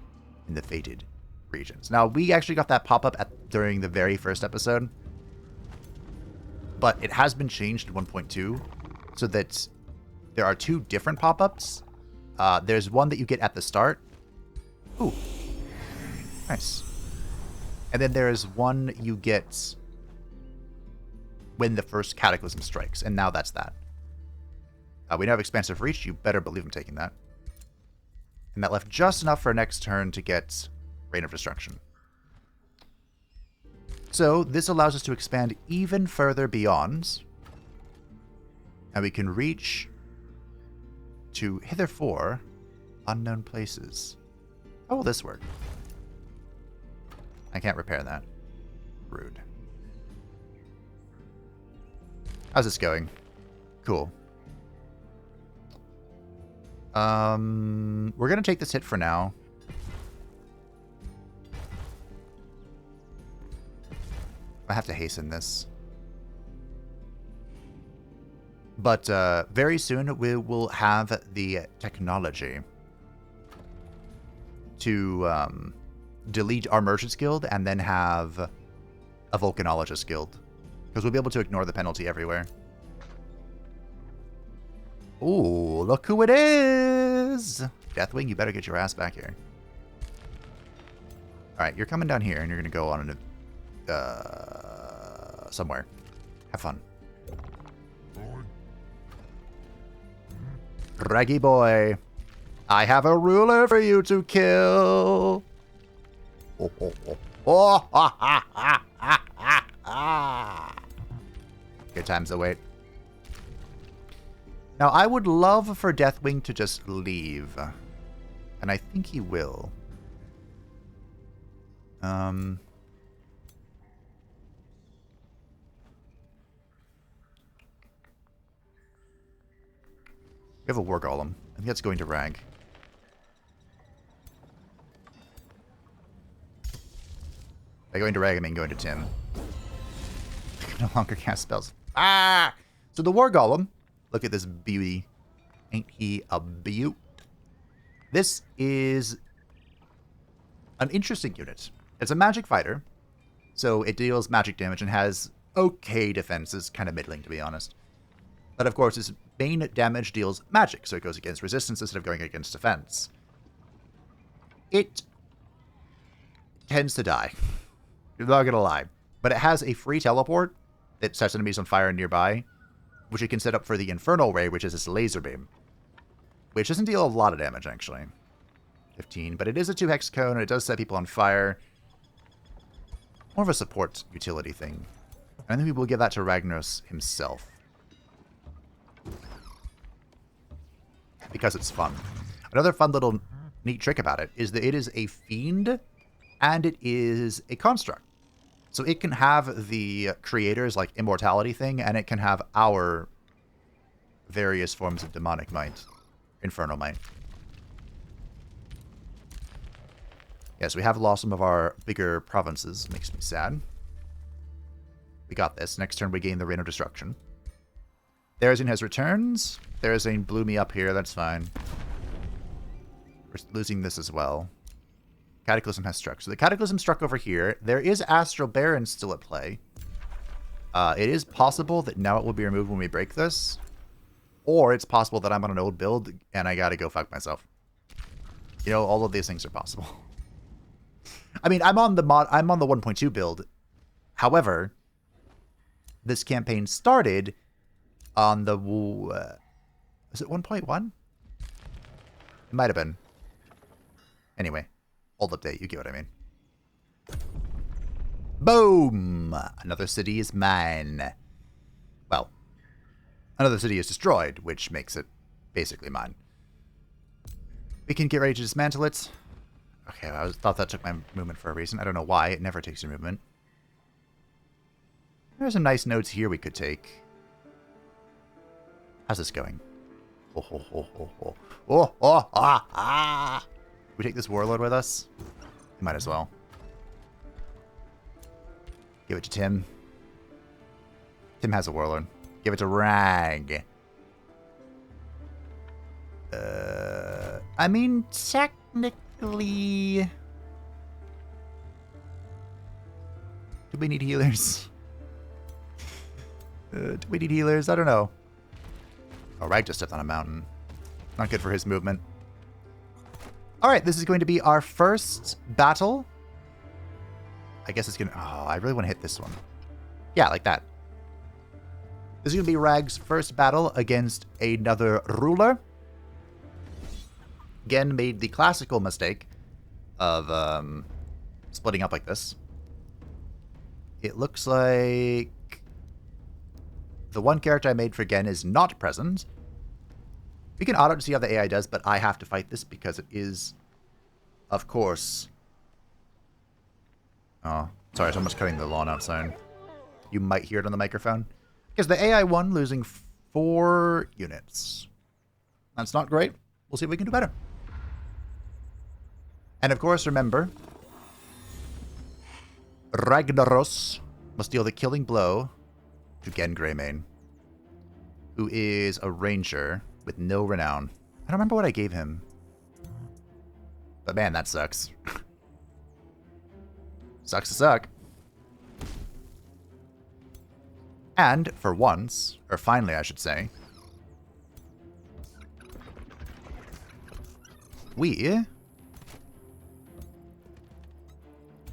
in the fated regions. Now, we actually got that pop-up during the very first episode, but it has been changed in 1.2 so that there are 2 different pop-ups. There's one that you get at the start. Ooh. Nice. And then there is one you get when the first Cataclysm strikes, and now that's that. We now have Expansive Reach. You better believe I'm taking that. And that left just enough for next turn to get Reign of Destruction. So this allows us to expand even further beyond, and we can reach to hitherfore unknown places. How will this work? I can't repair that. Rude. How's this going? Cool. We're gonna take this hit for now. I have to hasten this. But very soon we will have the technology to delete our Merchants Guild and then have a Volcanologist Guild. Because we'll be able to ignore the penalty everywhere. Ooh, look who it is! Deathwing, you better get your ass back here. Alright, you're coming down here and you're going to go on somewhere. Have fun. Raggy boy, I have a ruler for you to kill. Oh, oh, oh. Oh, ha, ha, ha, ha, ha, ha. Good times await. Now, I would love for Deathwing to just leave. And I think he will. We have a War Golem. I think that's going to Rag. By going to Rag, I mean going to Tim. I can no longer cast spells. Ah! So the War Golem, look at this beauty. Ain't he a beaut? This is an interesting unit. It's a magic fighter, so it deals magic damage and has okay defenses, kind of middling to be honest. But of course, its main damage deals magic, so it goes against resistance instead of going against defense. It tends to die. I'm not gonna lie. But it has a free teleport that sets enemies on fire nearby, which it can set up for the Infernal Ray, which is its laser beam. Which doesn't deal a lot of damage, actually. 15, but it is a 2-hex cone, and it does set people on fire. More of a support utility thing. And I think we will give that to Ragnaros himself. Because it's fun. Another fun little neat trick about it is that it is a fiend, and it is a construct. So it can have the creator's like immortality thing, and it can have our various forms of demonic might. Infernal might. Yes, we have lost some of our bigger provinces. Makes me sad. We got this. Next turn we gain the Reign of Destruction. Therazane has returns. Therazane blew me up here. That's fine. We're losing this as well. Cataclysm has struck. So the Cataclysm struck over here. There is Astral Baron still at play. It is possible that now it will be removed when we break this. Or it's possible that I'm on an old build and I gotta go fuck myself. You know, all of these things are possible. I mean, I'm on the 1.2 build. However, this campaign started on the was it 1.1? It might have been. Anyway, old update, you get what I mean. Boom! Another city is mine. Well, another city is destroyed, which makes it basically mine. We can get ready to dismantle it. Okay, I thought that took my movement for a reason. I don't know why. It never takes your movement. There's some nice notes here we could take. How's this going? Oh, oh, oh, oh, oh. Oh, oh, ah, ah. We take this Warlord with us? Might as well. Give it to Tim. Tim has a Warlord. Give it to Rag. I mean, technically... Do we need healers? Do we need healers? I don't know. Oh, Rag just stepped on a mountain. Not good for his movement. Alright, this is going to be our first battle. I guess it's gonna... Oh, I really want to hit this one. Yeah, like that. This is going to be Rag's first battle against another ruler. Again, made the classical mistake of splitting up like this. It looks like the one character I made for Gen is not present. We can auto to see how the AI does, but I have to fight this because it is, of course... Oh, sorry, someone's cutting the lawn outside. You might hear it on the microphone. Because the AI won, losing 4 units. That's not great. We'll see if we can do better. And of course, remember, Ragnaros must deal the killing blow to Gen Greymane, who is a ranger with no renown. I don't remember what I gave him. But man, that sucks. Sucks to suck. And for once, or finally I should say, we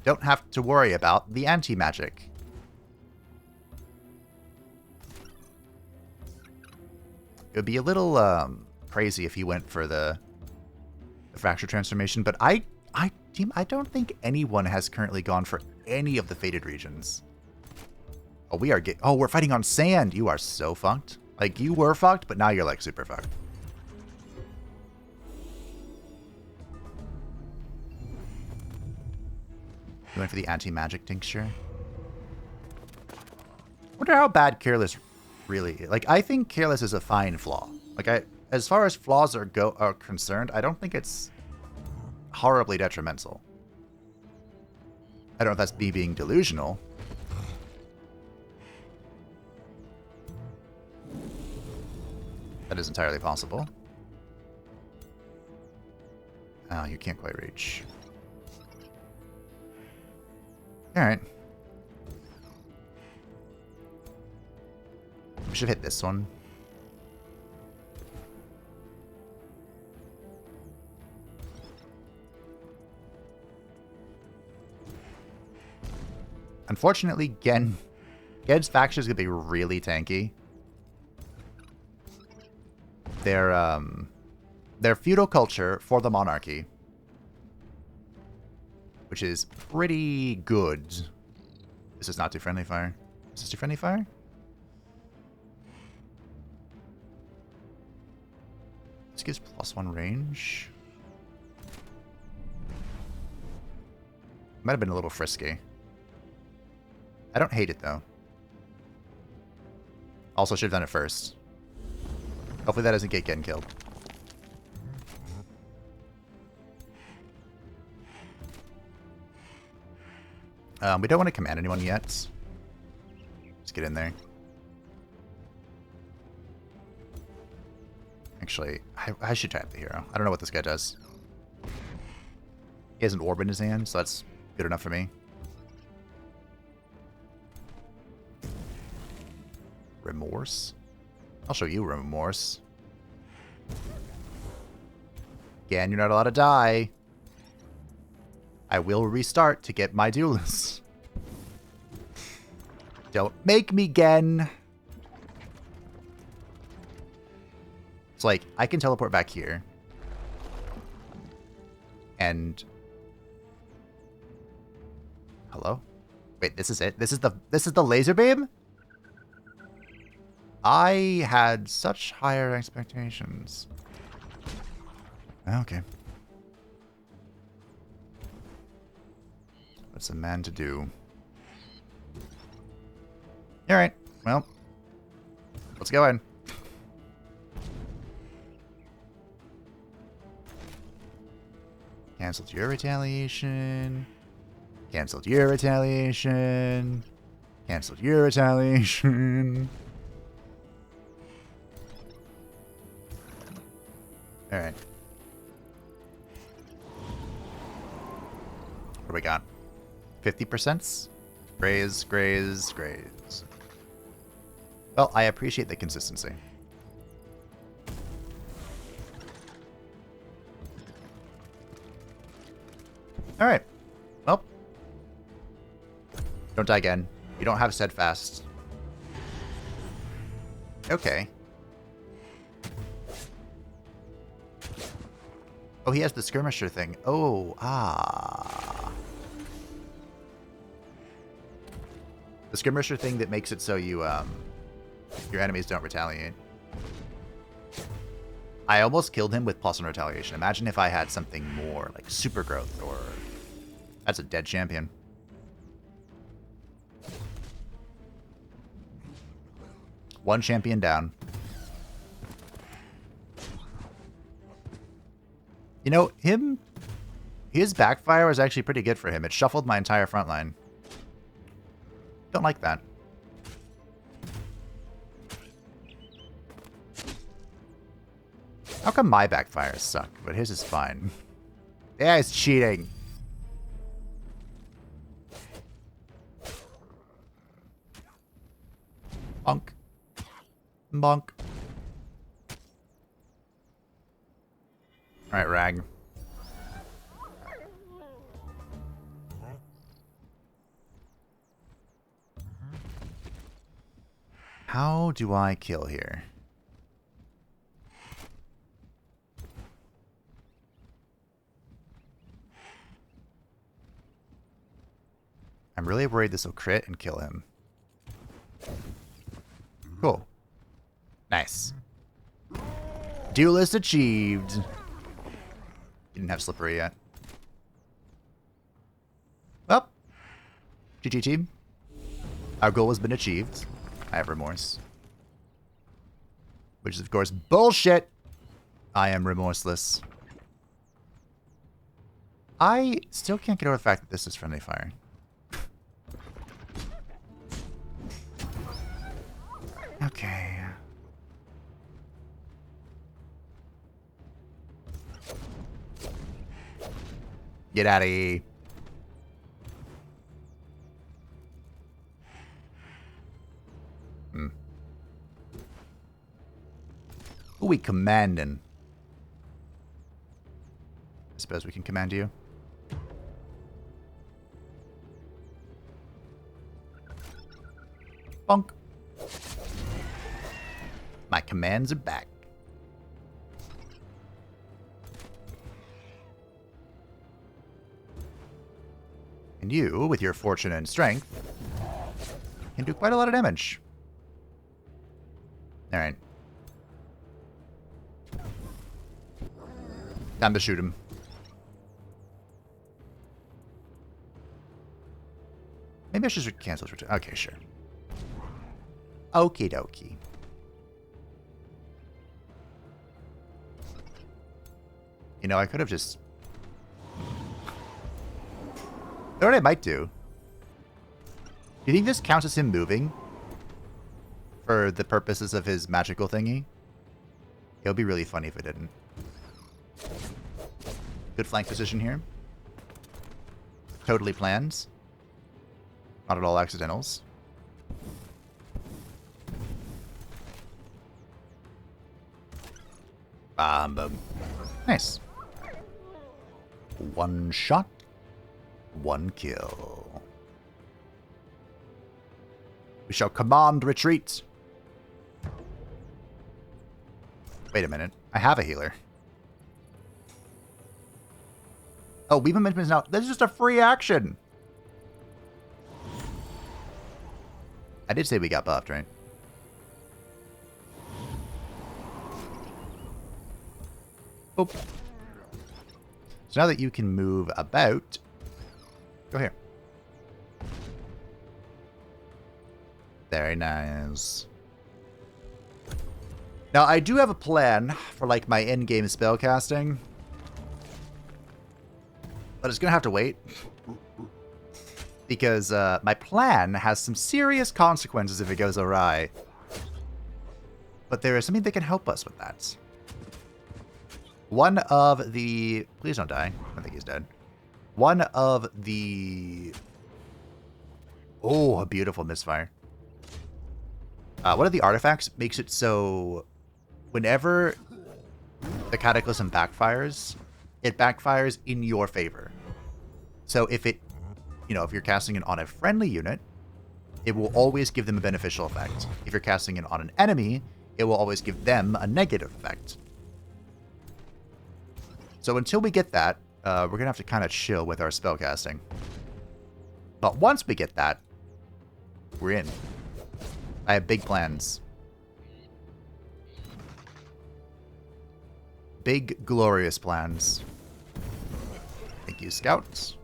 don't have to worry about the anti-magic. It would be a little crazy if he went for the fracture transformation, but I don't think anyone has currently gone for any of the fated regions. Oh, we're fighting on sand. You are so fucked. Like, you were fucked, but now you're like super fucked. You went for the anti-magic tincture. Wonder how bad Careless really is. Like, I think Careless is a fine flaw. Like, as far as flaws are concerned, I don't think it's horribly detrimental. I don't know if that's me being delusional. That is entirely possible. Oh, you can't quite reach. Alright. We should hit this one. Unfortunately, Gen's faction is going to be really tanky. They're feudal culture for the monarchy, which is pretty good. This is not too friendly fire. Is this too friendly fire? This gives +1 range. Might have been a little frisky. I don't hate it though. Also should have done it first. Hopefully that doesn't get Gen killed. We don't want to command anyone yet. Let's get in there. Actually, I should tap the hero. I don't know what this guy does. He has an orb in his hand, so that's good enough for me. Remorse? I'll show you remorse. Again, you're not allowed to die. I will restart to get my duelist. Don't make me, Gen. It's like, I can teleport back here. And... Hello? Wait, this is it? This is the laser beam? I had such higher expectations. Okay. What's a man to do? Alright, well. Let's go in. Cancelled your retaliation. Cancelled your retaliation. Cancelled your retaliation. Alright. What do we got? 50%? Graze, graze, graze. Well, I appreciate the consistency. Alright. Well. Don't die again. You don't have steadfast. Okay. Oh, he has the skirmisher thing. Oh, ah. The skirmisher thing that makes it so you, your enemies don't retaliate. I almost killed him with +1 retaliation. Imagine if I had something more, like super growth, or... That's a dead champion. One champion down. You know, his backfire was actually pretty good for him. It shuffled my entire front line. Don't like that. How come my backfires suck, but his is fine? Yeah, it's cheating. Bonk. Bonk. Alright, Rag. How do I kill here? I'm really worried this will crit and kill him. Cool. Nice. Duelist achieved. Didn't have slippery yet. Well, GG team. Our goal has been achieved. I have remorse. Which is, of course, bullshit. I am remorseless. I still can't get over the fact that this is friendly fire. Okay. Get out of here. Who we commanding? I suppose we can command you. Bonk. My commands are back. And you, with your fortune and strength, can do quite a lot of damage. Alright. Time to shoot him. Maybe I should cancel his return. Okay, sure. Okie dokie. You know, I could have just... You know what I might do? Do you think this counts as him moving? For the purposes of his magical thingy? It would be really funny if it didn't. Good flank position here. Totally planned. Not at all accidentals. Boom. Nice. One shot. One kill. We shall command retreat. Wait a minute. I have a healer. Oh, weave momentum is now... This is just a free action. I did say we got buffed, right? Oh. So now that you can move about... Go here. Very nice. Now, I do have a plan for, like, my in-game spellcasting. but it's going to have to wait. Because my plan has some serious consequences if it goes awry. But there is something that can help us with that. One of the... Please don't die. I think he's dead. One of the... Oh, a beautiful misfire. One of the artifacts makes it so whenever the Cataclysm backfires, it backfires in your favor. So if it, if you're casting it on a friendly unit, it will always give them a beneficial effect. If you're casting it on an enemy, it will always give them a negative effect. So until we get that, we're going to have to kind of chill with our spellcasting. But once we get that, we're in. I have big plans. Big, glorious plans. Thank you, scouts.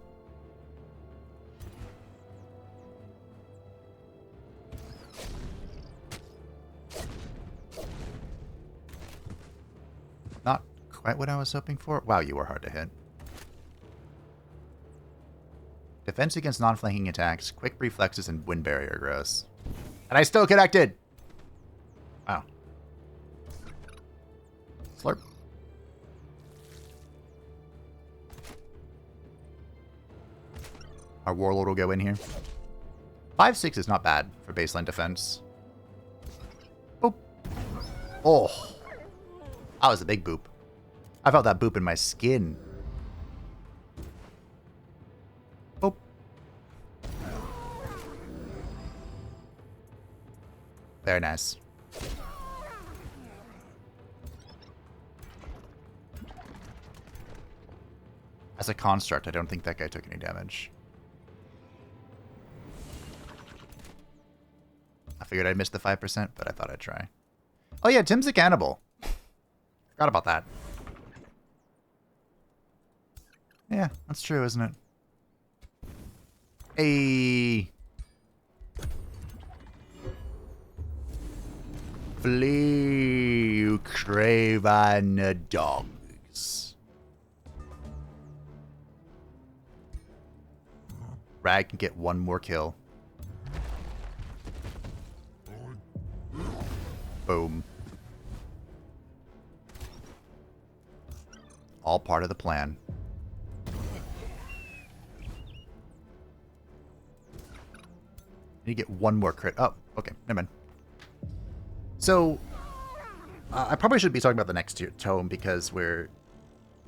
Not quite what I was hoping for. Wow, you were hard to hit. Defense against non-flanking attacks, quick reflexes, and wind barrier gross. And I still connected! Wow. Slurp. Our Warlord will go in here. 5-6 is not bad for baseline defense. Boop. Oh. That was a big boop. I felt that boop in my skin. Boop. Very nice. As a construct, I don't think that guy took any damage. I figured I'd miss the 5%, but I thought I'd try. Oh yeah, Tim's a cannibal. Forgot about that. Yeah, that's true, isn't it? Hey. Flee, you craven dogs. Rag can get one more kill. Boom. All part of the plan. I need to get one more crit. Oh, okay. Never mind. So, I probably should be talking about the next tome because we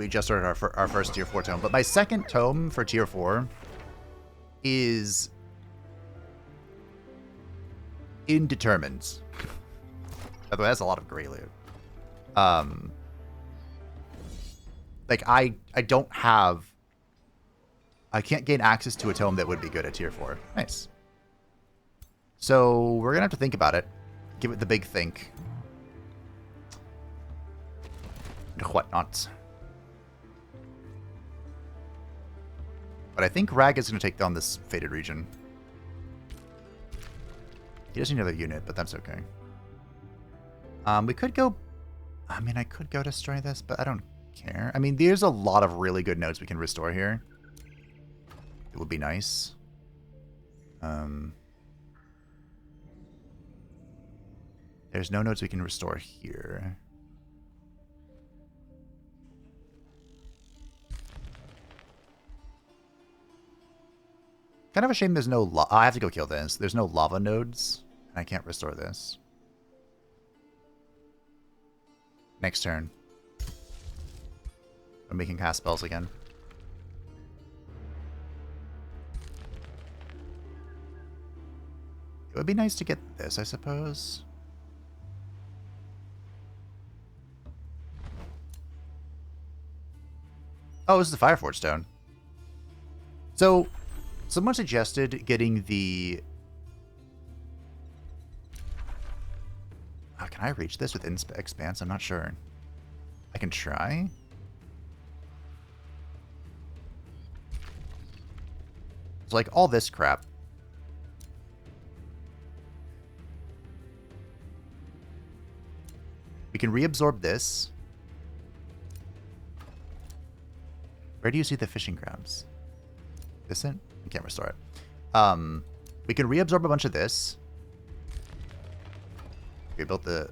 just started our first tier 4 tome. But my second tome for tier 4 is indetermined. By the way, that's a lot of grey loot. Like, I don't have... I can't gain access to a tome that would be good at tier 4. Nice. So, we're going to have to think about it. Give it the big think. And whatnot. But I think Rag is going to take down this Fated region. He doesn't need another unit, but that's okay. We could go... I mean, I could go destroy this, but I don't care. I mean, there's a lot of really good nodes we can restore here. It would be nice. There's no nodes we can restore here. Kind of a shame there's no I have to go kill this. There's no lava nodes, and I can't restore this. Next turn. I'm making cast spells again. It would be nice to get this, I suppose. Oh, this is the Fireforge Stone. So, someone suggested getting the... Oh, can I reach this with Expanse? I'm not sure. I can try. So, like, all this crap. We can reabsorb this. Where do you see the fishing grounds? Isn't? I can't restore it. We can reabsorb a bunch of this. We built the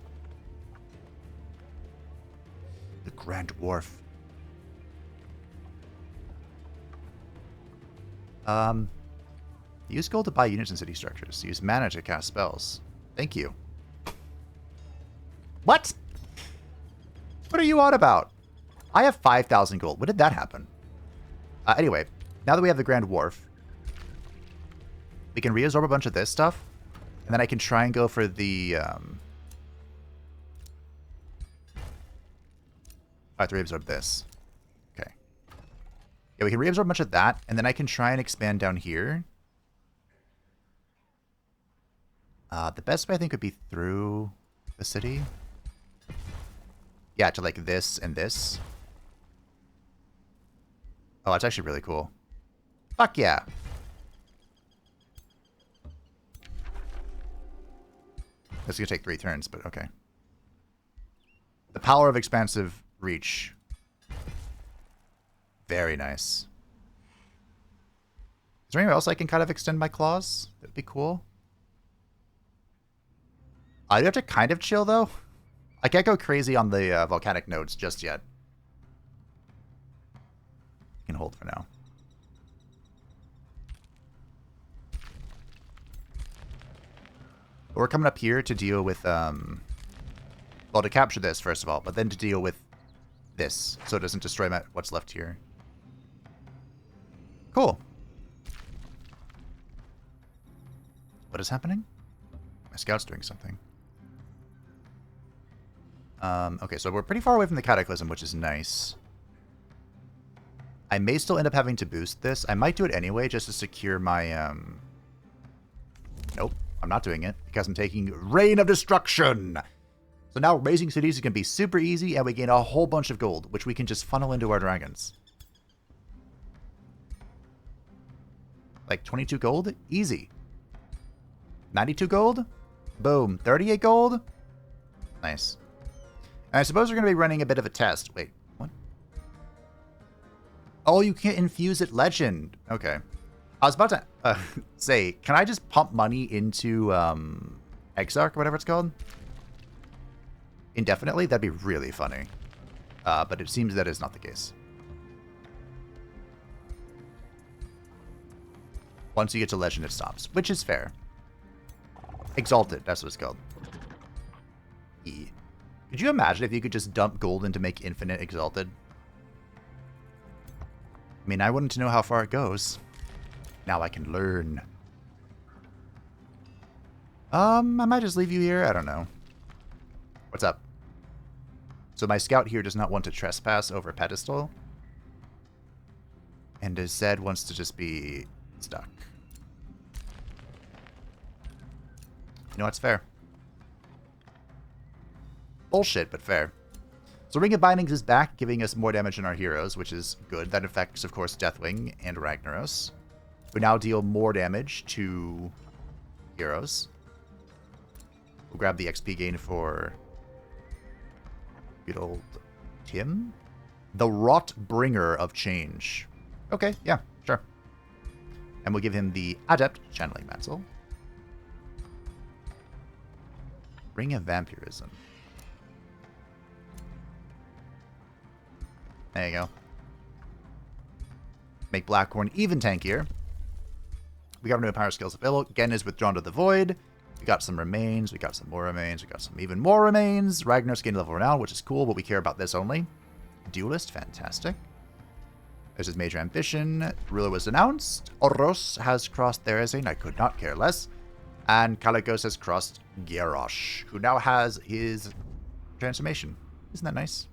Grand Wharf. Use gold to buy units in city structures. Use mana to cast spells. Thank you. What? What are you on about? I have 5,000 gold. When did that happen? Anyway, now that we have the Grand Wharf, we can reabsorb a bunch of this stuff, and then I can try and go for the... I have to reabsorb this. Okay. Yeah, we can reabsorb a bunch of that, and then I can try and expand down here. The best way, I think, would be through the city. Yeah, to like this and this. Oh, that's actually really cool. Fuck yeah. This is going to take 3 turns, but okay. The power of expansive reach. Very nice. Is there anywhere else I can kind of extend my claws? That'd be cool. I do have to kind of chill, though. I can't go crazy on the volcanic nodes just yet. I can hold for now. We're coming up here to deal with, well, to capture this, first of all, but then to deal with this, so it doesn't destroy what's left here. Cool. What is happening? My scout's doing something. Okay, so we're pretty far away from the Cataclysm, which is nice. I may still end up having to boost this. I might do it anyway, just to secure my, Nope, I'm not doing it, because I'm taking Reign of Destruction! So now raising cities is going to be super easy, and we gain a whole bunch of gold, which we can just funnel into our dragons. Like 22 gold? Easy. 92 gold? Boom. 38 gold? Nice. And I suppose we're going to be running a bit of a test. Wait, what? Oh, you can't infuse it legend. Okay. I was about to say, can I just pump money into Exarch or whatever it's called? Indefinitely? That'd be really funny. But it seems that is not the case. Once you get to legend, it stops, which is fair. Exalted, that's what it's called. E. Could you imagine if you could just dump gold in to make infinite exalted? I mean, I wouldn't know how far it goes. Now I can learn. I might just leave you here. I don't know. What's up? So my scout here does not want to trespass over a pedestal. And instead wants to just be stuck. You know, it's fair. Bullshit, but fair. So Ring of Bindings is back, giving us more damage in our heroes, which is good. That affects, of course, Deathwing and Ragnaros. We now deal more damage to heroes. We'll grab the XP gain for good old Tim. The Rot Bringer of Change. Okay, yeah, sure. And we'll give him the Adept Channeling Mantle. Ring of Vampirism. There you go. Make Blackhorn even tankier. We got our new power skills available. Gen is withdrawn to the void. We got some remains. We got some more remains. We got some even more remains. Ragnar's gained level renown, which is cool, but we care about this only. Duelist, fantastic. There's his major ambition. Ruler was announced. Oros has crossed Therazane. I could not care less. And Kalikos has crossed Garrosh, who now has his transformation. Isn't that nice?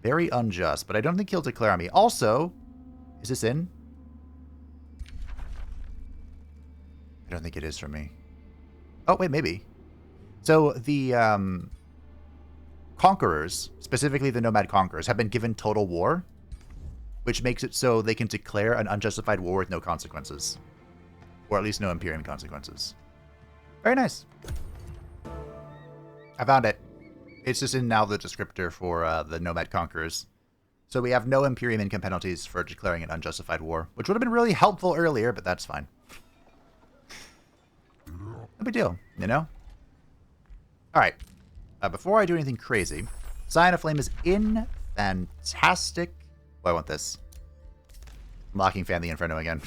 Very unjust, but I don't think he'll declare on me. Also, is this in? I don't think it is for me. Oh, wait, maybe. So the Conquerors, specifically the Nomad Conquerors, have been given total war, which makes it so they can declare an unjustified war with no consequences. Or at least no Imperium consequences. Very nice. I found it. It's just in now the descriptor for the Nomad Conquerors. So we have no Imperium income penalties for declaring an unjustified war, which would have been really helpful earlier, but that's fine. No big deal, you know? Alright. Before I do anything crazy, Scion of Flame is in. Fantastic. Oh, I want this. Locking Fan the Inferno again.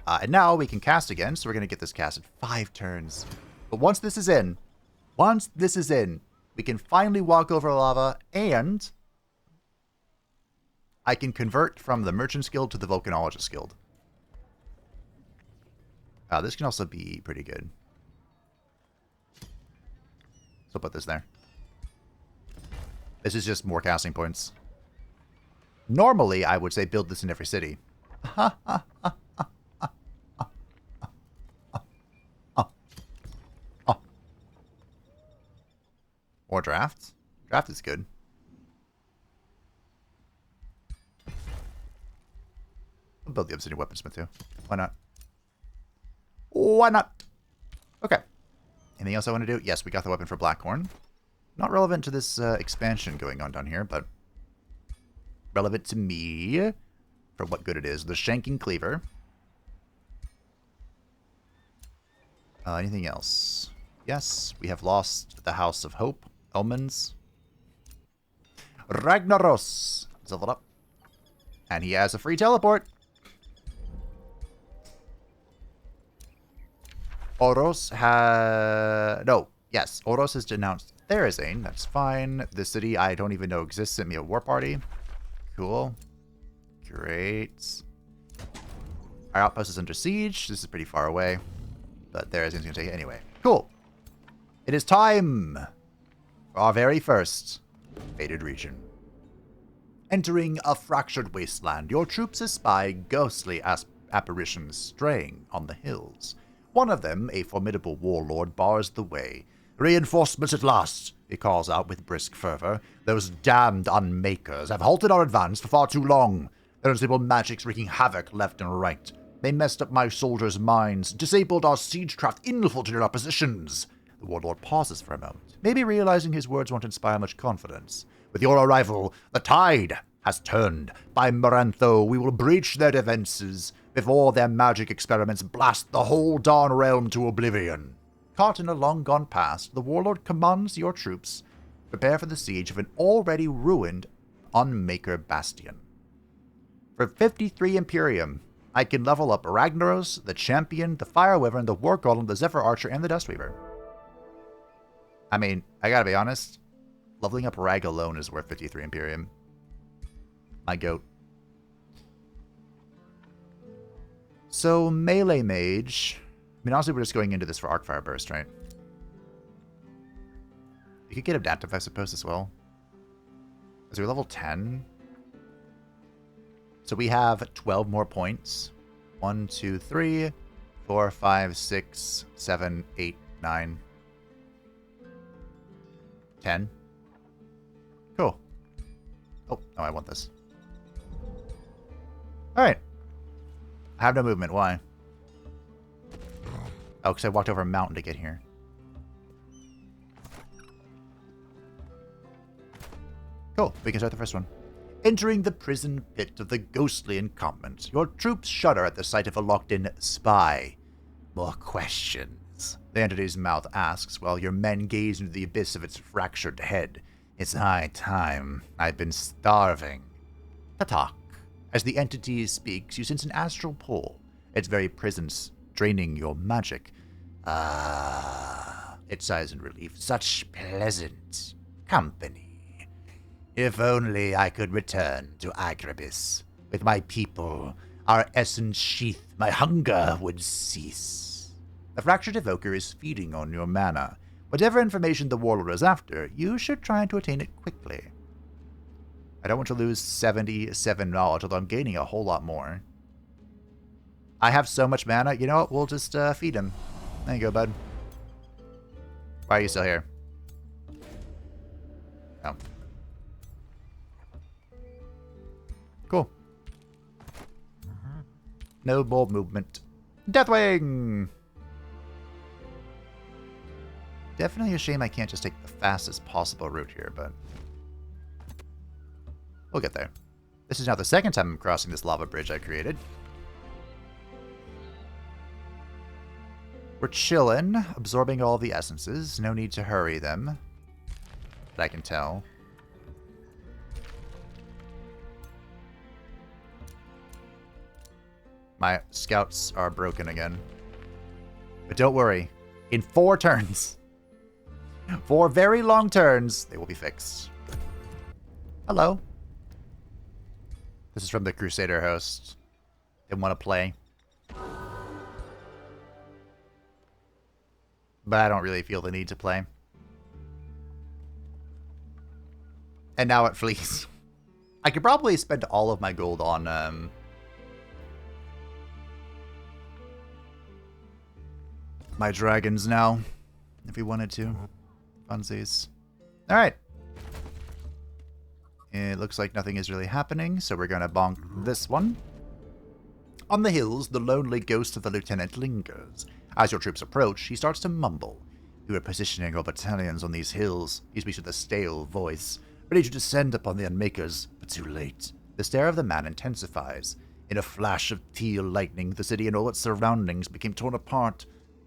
And now we can cast again, so we're going to get this cast in 5 turns. But once this is in, we can finally walk over lava, and I can convert from the Merchant's Guild to the Volcanologist Guild. This can also be pretty good. So I'll put this there. This is just more casting points. Normally, I would say build this in every city. Or draft. Draft is good. I'll build the Obsidian Weaponsmith too. Why not? Why not? Okay. Anything else I want to do? Yes, we got the weapon for Blackhorn. Not relevant to this expansion going on down here, but relevant to me for what good it is. The Shanking Cleaver. Anything else? Yes, we have lost the House of Hope. Omens. Ragnaros. Let's level it up. And he has a free teleport. Oros has... No. Yes, Oros has denounced Therazane. That's fine. The city I don't even know exists sent me a war party. Cool. Great. Our outpost is under siege. This is pretty far away. But Therazane's going to take it anyway. Cool. It is time for our very first fated region. Entering a fractured wasteland, your troops espy ghostly apparitions straying on the hills. One of them, a formidable warlord, bars the way. Reinforcements at last, he calls out with brisk fervor. Those damned unmakers have halted our advance for far too long. Their unstable magics wreaking havoc left and right. They messed up my soldiers' minds, disabled our siegecraft, infiltrated our positions. The warlord pauses for a moment, maybe realizing his words won't inspire much confidence. With your arrival, the tide has turned. By Marantho, we will breach their defenses before their magic experiments blast the whole darn realm to oblivion. Caught in a long-gone past, the warlord commands your troops prepare for the siege of an already ruined Unmaker Bastion. For 53 Imperium, I can level up Ragnaros, the Champion, the Fire Wyvern, the War Golem, the Zephyr Archer, and the Dustweaver. I mean, I gotta be honest, leveling up Rag alone is worth 53 Imperium. My goat. So, Melee Mage. I mean, honestly, we're just going into this for Arcfire Burst, right? You could get Adaptive, I suppose, as well. Is we level 10? So we have 12 more points. 1, 2, 3, 4, 5, 6, 7, 8, 9, 10. Cool. Oh, no, I want this. Alright. I have no movement. Why? Oh, because I walked over a mountain to get here. Cool. We can start the first one. Entering the prison pit of the ghostly encampment, your troops shudder at the sight of a locked-in spy. More questions, the entity's mouth asks, while your men gaze into the abyss of its fractured head. It's high time. I've been starving. Tatak. As the entity speaks, you sense an astral pull, its very presence draining your magic. It sighs in relief. Such pleasant company. If only I could return to Agrabis. With my people, our essence sheath, my hunger would cease. The fractured evoker is feeding on your mana. Whatever information the warlord is after, you should try to attain it quickly. I don't want to lose 77 knowledge, although I'm gaining a whole lot more. I have so much mana, you know what? We'll just feed him. There you go, bud. Why are you still here? Oh. Cool. No more movement. Deathwing! Definitely a shame I can't just take the fastest possible route here, but... We'll get there. This is now the second time I'm crossing this lava bridge I created. We're chillin', absorbing all the essences. No need to hurry them. That I can tell. My scouts are broken again. But don't worry. In 4 turns, 4 very long turns, they will be fixed. Hello. This is from the Crusader host. Didn't want to play. But I don't really feel the need to play. And now it flees. I could probably spend all of my gold on, my dragons now, if we wanted to. Funsies. Alright. It looks like nothing is really happening, so we're gonna bonk this one. On the hills, the lonely ghost of the lieutenant lingers. As your troops approach, he starts to mumble. You are positioning your battalions on these hills. He speaks with a stale voice, ready to descend upon the Unmakers, but too late. The stare of the man intensifies. In a flash of teal lightning, the city and all its surroundings became torn apart.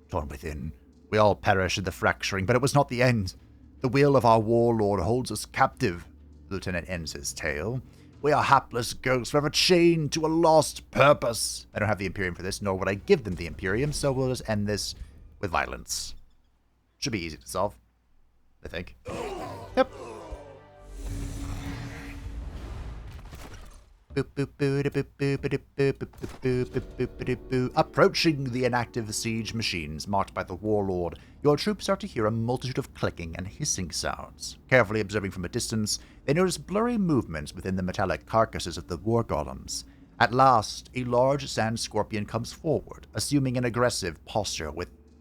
Torn within. We all perish in the fracturing, but it was not the end. The will of our warlord holds us captive. The lieutenant ends his tale. We are hapless ghosts, forever chained to a lost purpose. I don't have the Imperium for this, nor would I give them the Imperium, so we'll just end this with violence. Should be easy to solve, I think. Yep. Approaching the inactive siege machines marked by the Warlord, your troops start to hear a multitude of clicking and hissing sounds. Carefully observing from a distance, they notice blurry movements within the metallic carcasses of the war golems. At last, a large sand scorpion comes forward, assuming an aggressive posture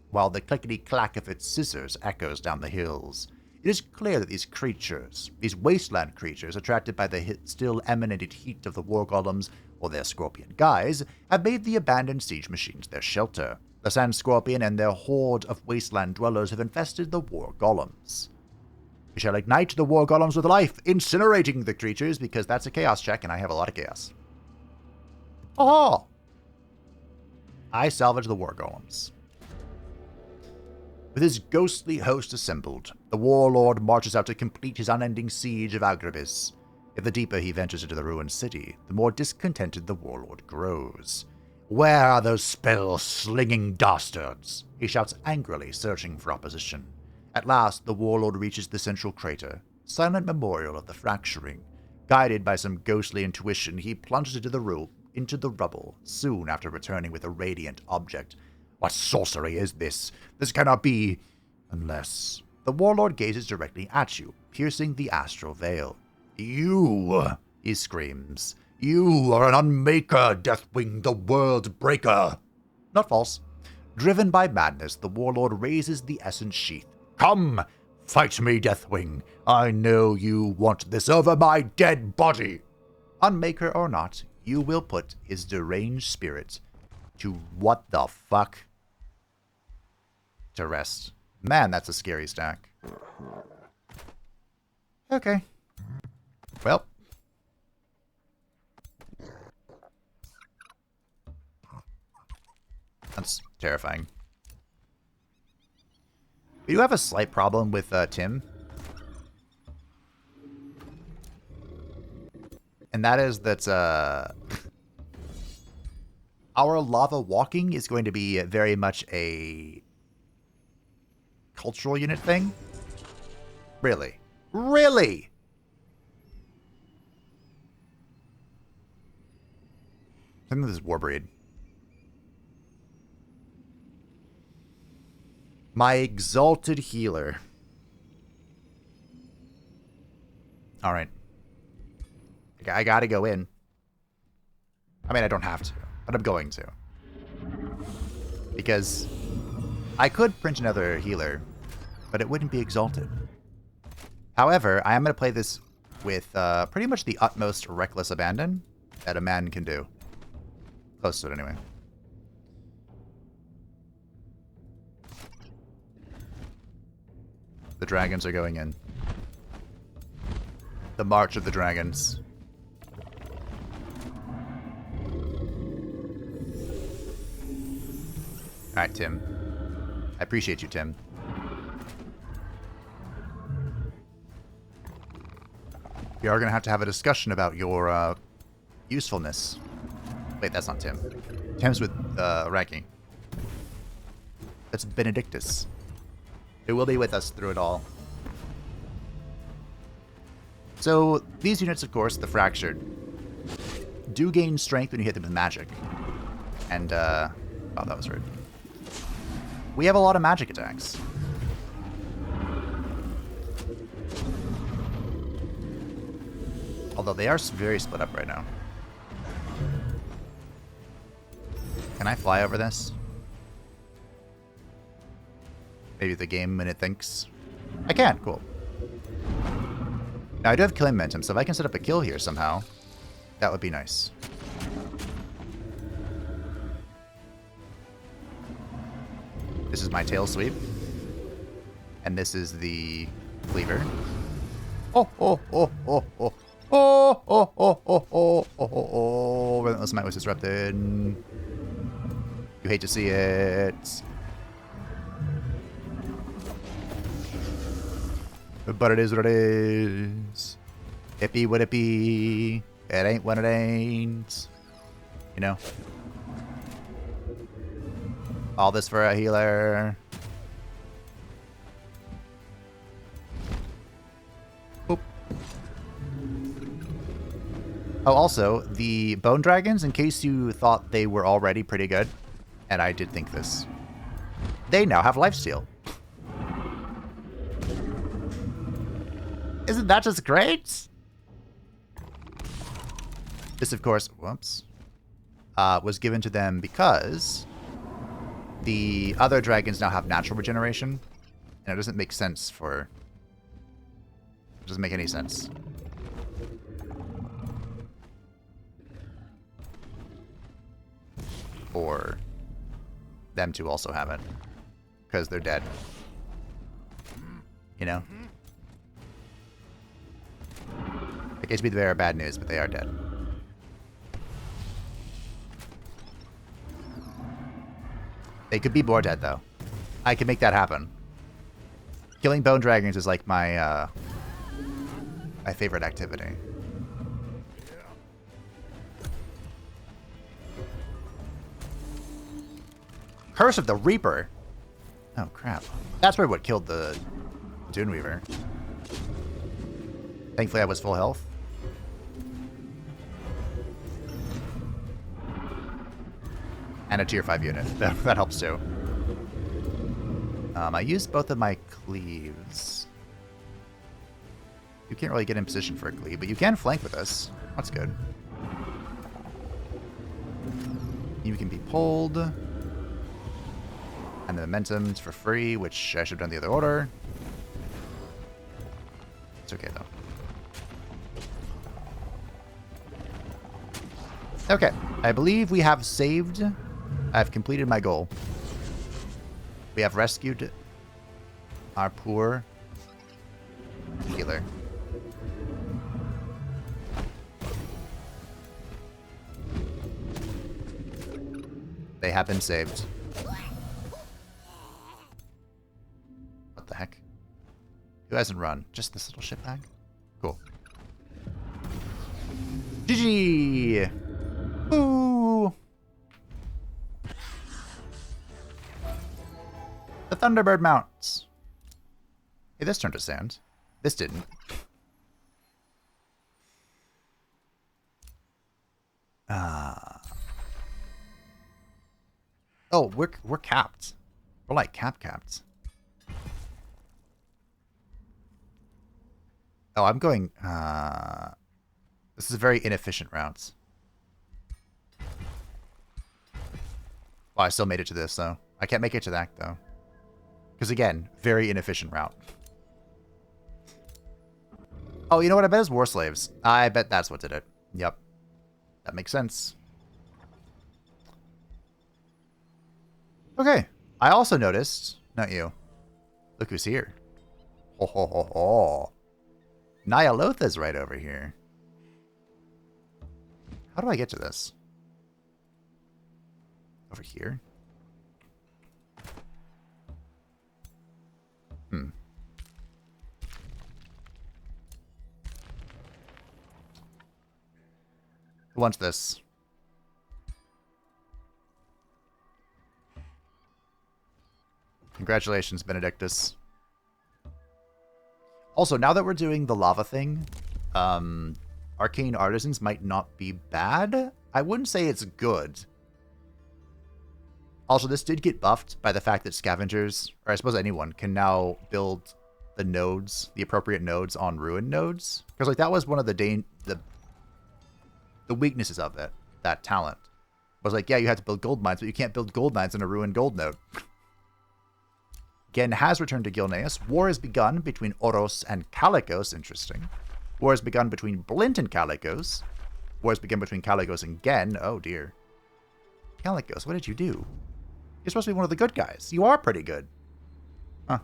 while the clickety-clack of its scissors echoes down the hills. It is clear that these creatures, these wasteland creatures attracted by the still emanated heat of the war golems or their scorpion guise, have made the abandoned siege machines their shelter. The sand scorpion and their horde of wasteland dwellers have infested the war golems. We shall ignite the war golems with life, incinerating the creatures, because that's a chaos check and I have a lot of chaos. Oh! I salvage the war golems. With his ghostly host assembled, the warlord marches out to complete his unending siege of Agrabis. If the deeper he ventures into the ruined city, the more discontented the warlord grows. Where are those spell-slinging dastards? He shouts angrily, searching for opposition. At last, the warlord reaches the central crater, silent memorial of the fracturing. Guided by some ghostly intuition, he plunges into the rubble, soon after returning with a radiant object. What sorcery is this? This cannot be, unless... The warlord gazes directly at you, piercing the astral veil. You, he screams. You are an unmaker, Deathwing, the world breaker. Not false. Driven by madness, the warlord raises the essence sheath. Come, fight me, Deathwing. I know you want this over my dead body. Unmaker or not, you will put his deranged spirit to what the fuck? To rest. Man, that's a scary stack. Okay. Well. That's terrifying. We do have a slight problem with Tim. And that is that our lava walking is going to be very much a cultural unit thing. Really? Really? I think this is Warbreed. My exalted healer. Alright. I gotta go in. I mean, I don't have to, but I'm going to. Because I could print another healer, but it wouldn't be exalted. However, I am going to play this with pretty much the utmost reckless abandon that a man can do. Close to it, anyway. The dragons are going in. The march of the dragons. Alright, Tim. I appreciate you, Tim. We are going to have a discussion about your usefulness. Wait, that's not Tim. Tim's with ranking. That's Benedictus. Who will be with us through it all. So, these units, of course, the Fractured, do gain strength when you hit them with magic. And, oh, that was rude. We have a lot of magic attacks. Although they are very split up right now. Can I fly over this? Maybe the game when it thinks. I can, cool. Now I do have killing momentum, so if I can set up a kill here somehow, that would be nice. This is my tail sweep. And this is the cleaver. Oh, oh, oh, oh, oh. Oh, oh, oh, oh, oh, oh, oh, oh. Relentless Might was disrupted. You hate to see it. But it is what it is. It be what it be. It ain't what it ain't. You know? All this for a healer. Boop. Oh, also, the Bone Dragons, in case you thought they were already pretty good, and I did think this, they now have lifesteal. Isn't that just great? This, of course, whoops, was given to them because the other dragons now have natural regeneration, and it doesn't make sense for... It doesn't make any sense. For them to also have it. Because they're dead. You know? I guess it'd be very bad news, but they are dead. They could be more dead, though. I can make that happen. Killing bone dragons is like my, my favorite activity. Curse of the Reaper. Oh, crap. That's probably what killed the Duneweaver. Thankfully, I was full health. And a tier 5 unit. That helps too. I used both of my cleaves. You can't really get in position for a cleave, but you can flank with us. That's good. You can be pulled. And the momentum's for free, which I should have done the other order. It's okay, though. Okay, I believe we have saved. I've completed my goal. We have rescued our poor healer. They have been saved. What the heck? Who hasn't run? Just this little shitbag? Cool. GG! Ooh! The Thunderbird mounts. Hey, this turned to sand. This didn't. Oh, we're capped. We're like capped. Oh, I'm going... This is a very inefficient route. Well, I still made it to this, though. I can't make it to that, though. Because, again, very inefficient route. Oh, you know what? I bet it's War Slaves. I bet that's what did it. Yep. That makes sense. Okay. I also noticed... Not you. Look who's here. Ho ho ho ho. Nyalotha's right over here. How do I get to this? Over here? Who wants this? Congratulations, Benedictus. Also, now that we're doing the lava thing, Arcane Artisans might not be bad. I wouldn't say it's good. Also, this did get buffed by the fact that scavengers, or I suppose anyone, can now build the nodes, the appropriate nodes on ruined nodes. Because like that was one of the weaknesses of it, that talent. Was like, yeah, you had to build gold mines, but you can't build gold mines in a ruined gold node. Gen has returned to Gilnean. War has begun between Oros and Calicos. Interesting. War has begun between Blint and Calicos. War has begun between Calicos and Gen. Oh, dear. Calicos, what did you do? You're supposed to be one of the good guys. You are pretty good. Huh.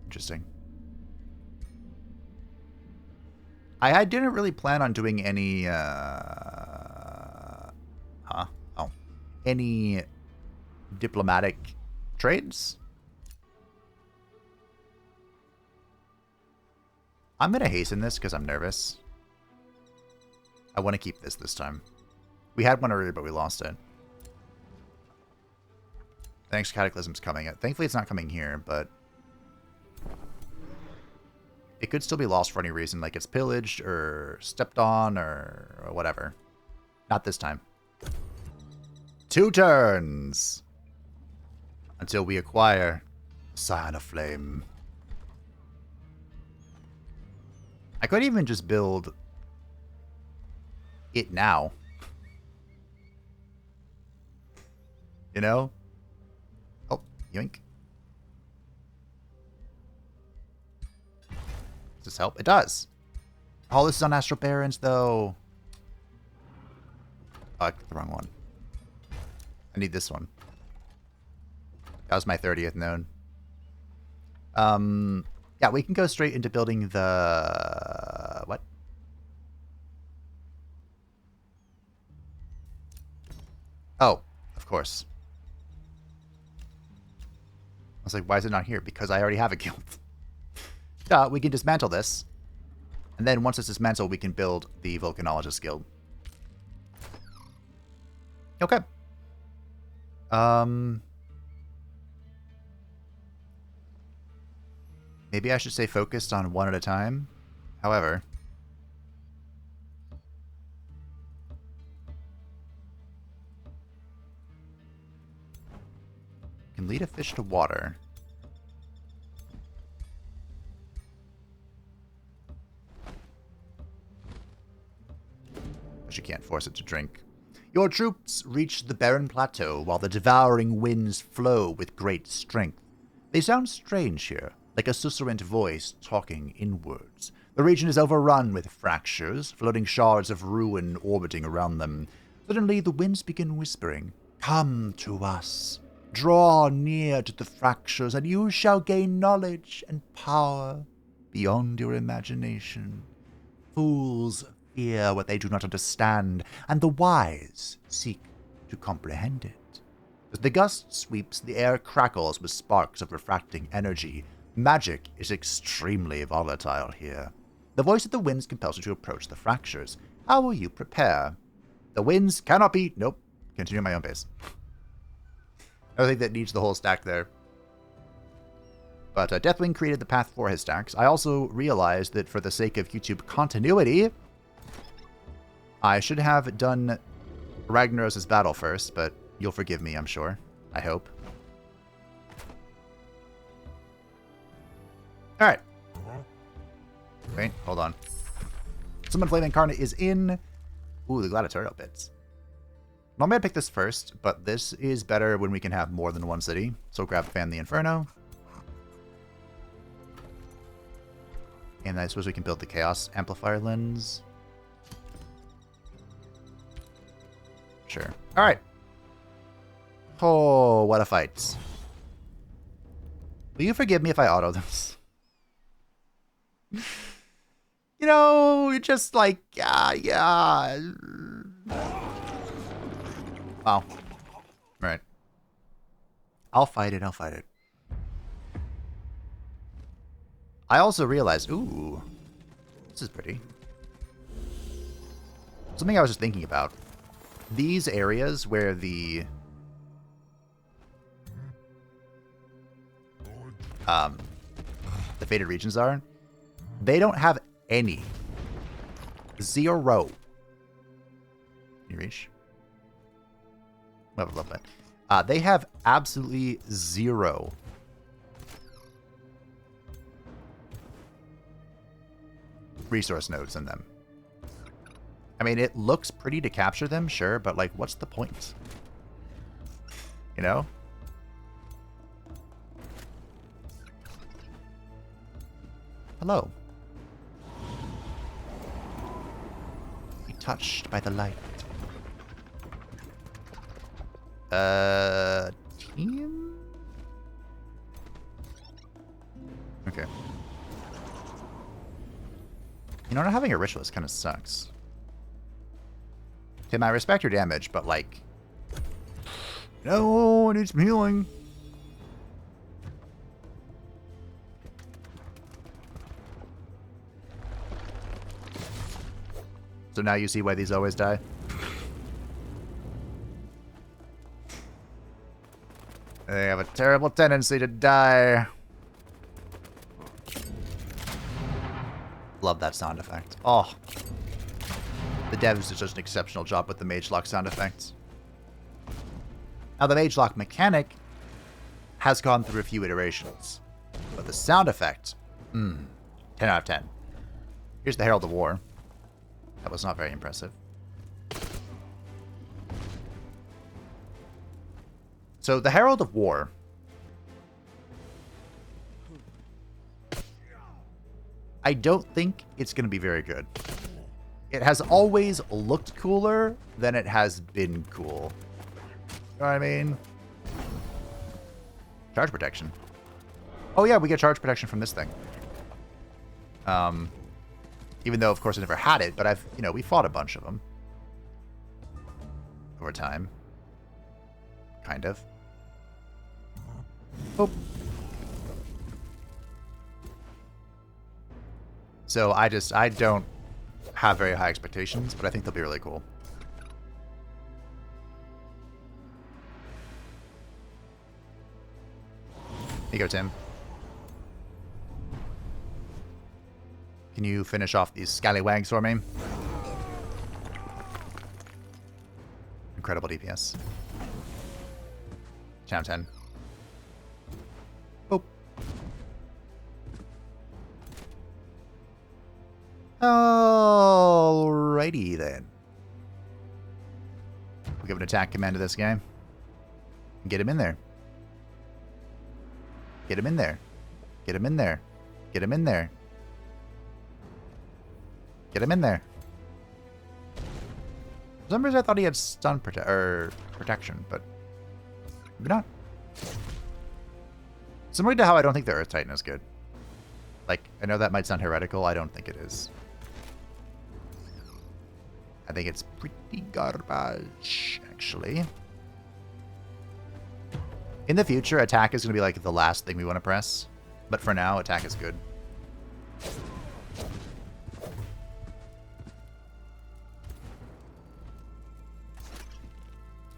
Interesting. I didn't really plan on doing any, any diplomatic trades. I'm going to hasten this because I'm nervous. I want to keep this time. We had one earlier, but we lost it. Thanks, Cataclysm's coming. Thankfully, it's not coming here, but it could still be lost for any reason, like it's pillaged or stepped on or whatever. Not this time. 2 turns until we acquire Scion of Flame. I could even just build it now. You know? Oh, yoink. Does this help? It does. Oh, this is on Astral Barrens, though. Oh, I clicked the wrong one. I need this one. That was my 30th known. Yeah, we can go straight into building the... What? Oh, of course. I was like, why is it not here? Because I already have a guild. We can dismantle this. And then once it's dismantled, we can build the Volcanologist Guild. Okay. Maybe I should stay focused on one at a time. However, can lead a fish to water. But you can't force it to drink. Your troops reach the barren plateau while the devouring winds flow with great strength. They sound strange here, like a susurrant voice talking inwards. The region is overrun with fractures, floating shards of ruin orbiting around them. Suddenly the winds begin whispering, "Come to us. Draw near to the fractures, and you shall gain knowledge and power beyond your imagination. Fools fear what they do not understand, and the wise seek to comprehend it." As the gust sweeps, the air crackles with sparks of refracting energy. Magic is extremely volatile here. The voice of the winds compels you to approach the fractures. How will you prepare? The winds cannot be... Nope. Continue my own pace. I think that needs the whole stack there. But Deathwing created the path for his stacks. I also realized that for the sake of YouTube continuity, I should have done Ragnaros' battle first, but you'll forgive me, I'm sure. I hope. Alright. Wait, hold on. Summon Flame Incarnate is in... Ooh, the gladiatorial bits. Normally I'd pick this first, but this is better when we can have more than one city. So grab Fan the Inferno. And I suppose we can build the Chaos Amplifier Lens. Sure. Alright. Oh, what a fight. Will you forgive me if I auto this? You know, you're just like, yeah. Wow. Right. I'll fight it. I also realized, ooh, this is pretty. Something I was just thinking about. These areas where the faded regions are, they don't have any. Zero. Can you reach? A little bit. They have absolutely zero resource nodes in them. I mean, it looks pretty to capture them, sure, but like, what's the point? You know? Hello. Be touched by the light. Team? Okay. You know, not having a ritualist kind of sucks. Tim, I respect your damage, but like... No, I need some healing. So now you see why these always die? They have a terrible tendency to die. Love that sound effect. Oh. The devs did such an exceptional job with the mage lock sound effects. Now, the mage lock mechanic has gone through a few iterations, but the sound effect, 10 out of 10. Here's the Herald of War. That was not very impressive. So, the Herald of War. I don't think it's going to be very good. It has always looked cooler than it has been cool. You know what I mean? Charge protection. Oh yeah, we get charge protection from this thing. Even though, of course, I never had it, but we fought a bunch of them. Over time. Kind of. Oh. So I don't have very high expectations, but I think they'll be really cool. Here you go, Tim. Can you finish off these scallywags for me? Incredible DPS. 10 out of 10. Oh. Alrighty then. We'll give an attack command to this guy. Get him in there. Get him in there. Get him in there. Get him in there. Get him in there. For some reason I thought he had stun protection, but maybe not. Similar to how I don't think the Earth Titan is good. Like, I know that might sound heretical. I don't think it is. I think it's pretty garbage, actually. In the future, attack is going to be like the last thing we want to press. But for now, attack is good.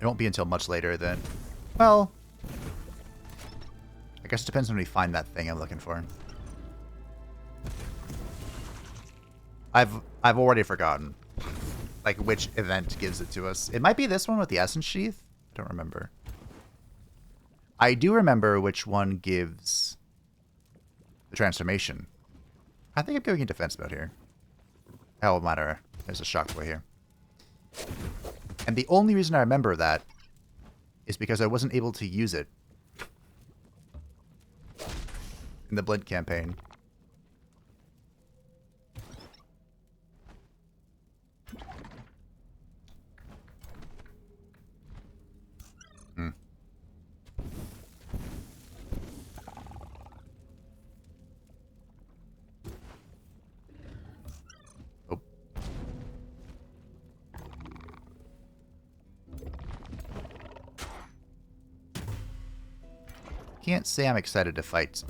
It won't be until much later then. Well, I guess it depends when we find that thing I'm looking for. I've already forgotten, like, which event gives it to us. It might be this one with the Essence Sheath. I don't remember. I do remember which one gives the transformation. I think I'm going into defense mode here. Hell matter. There's a shockwave here. And the only reason I remember that is because I wasn't able to use it in the Blink campaign. Can't say I'm excited to fight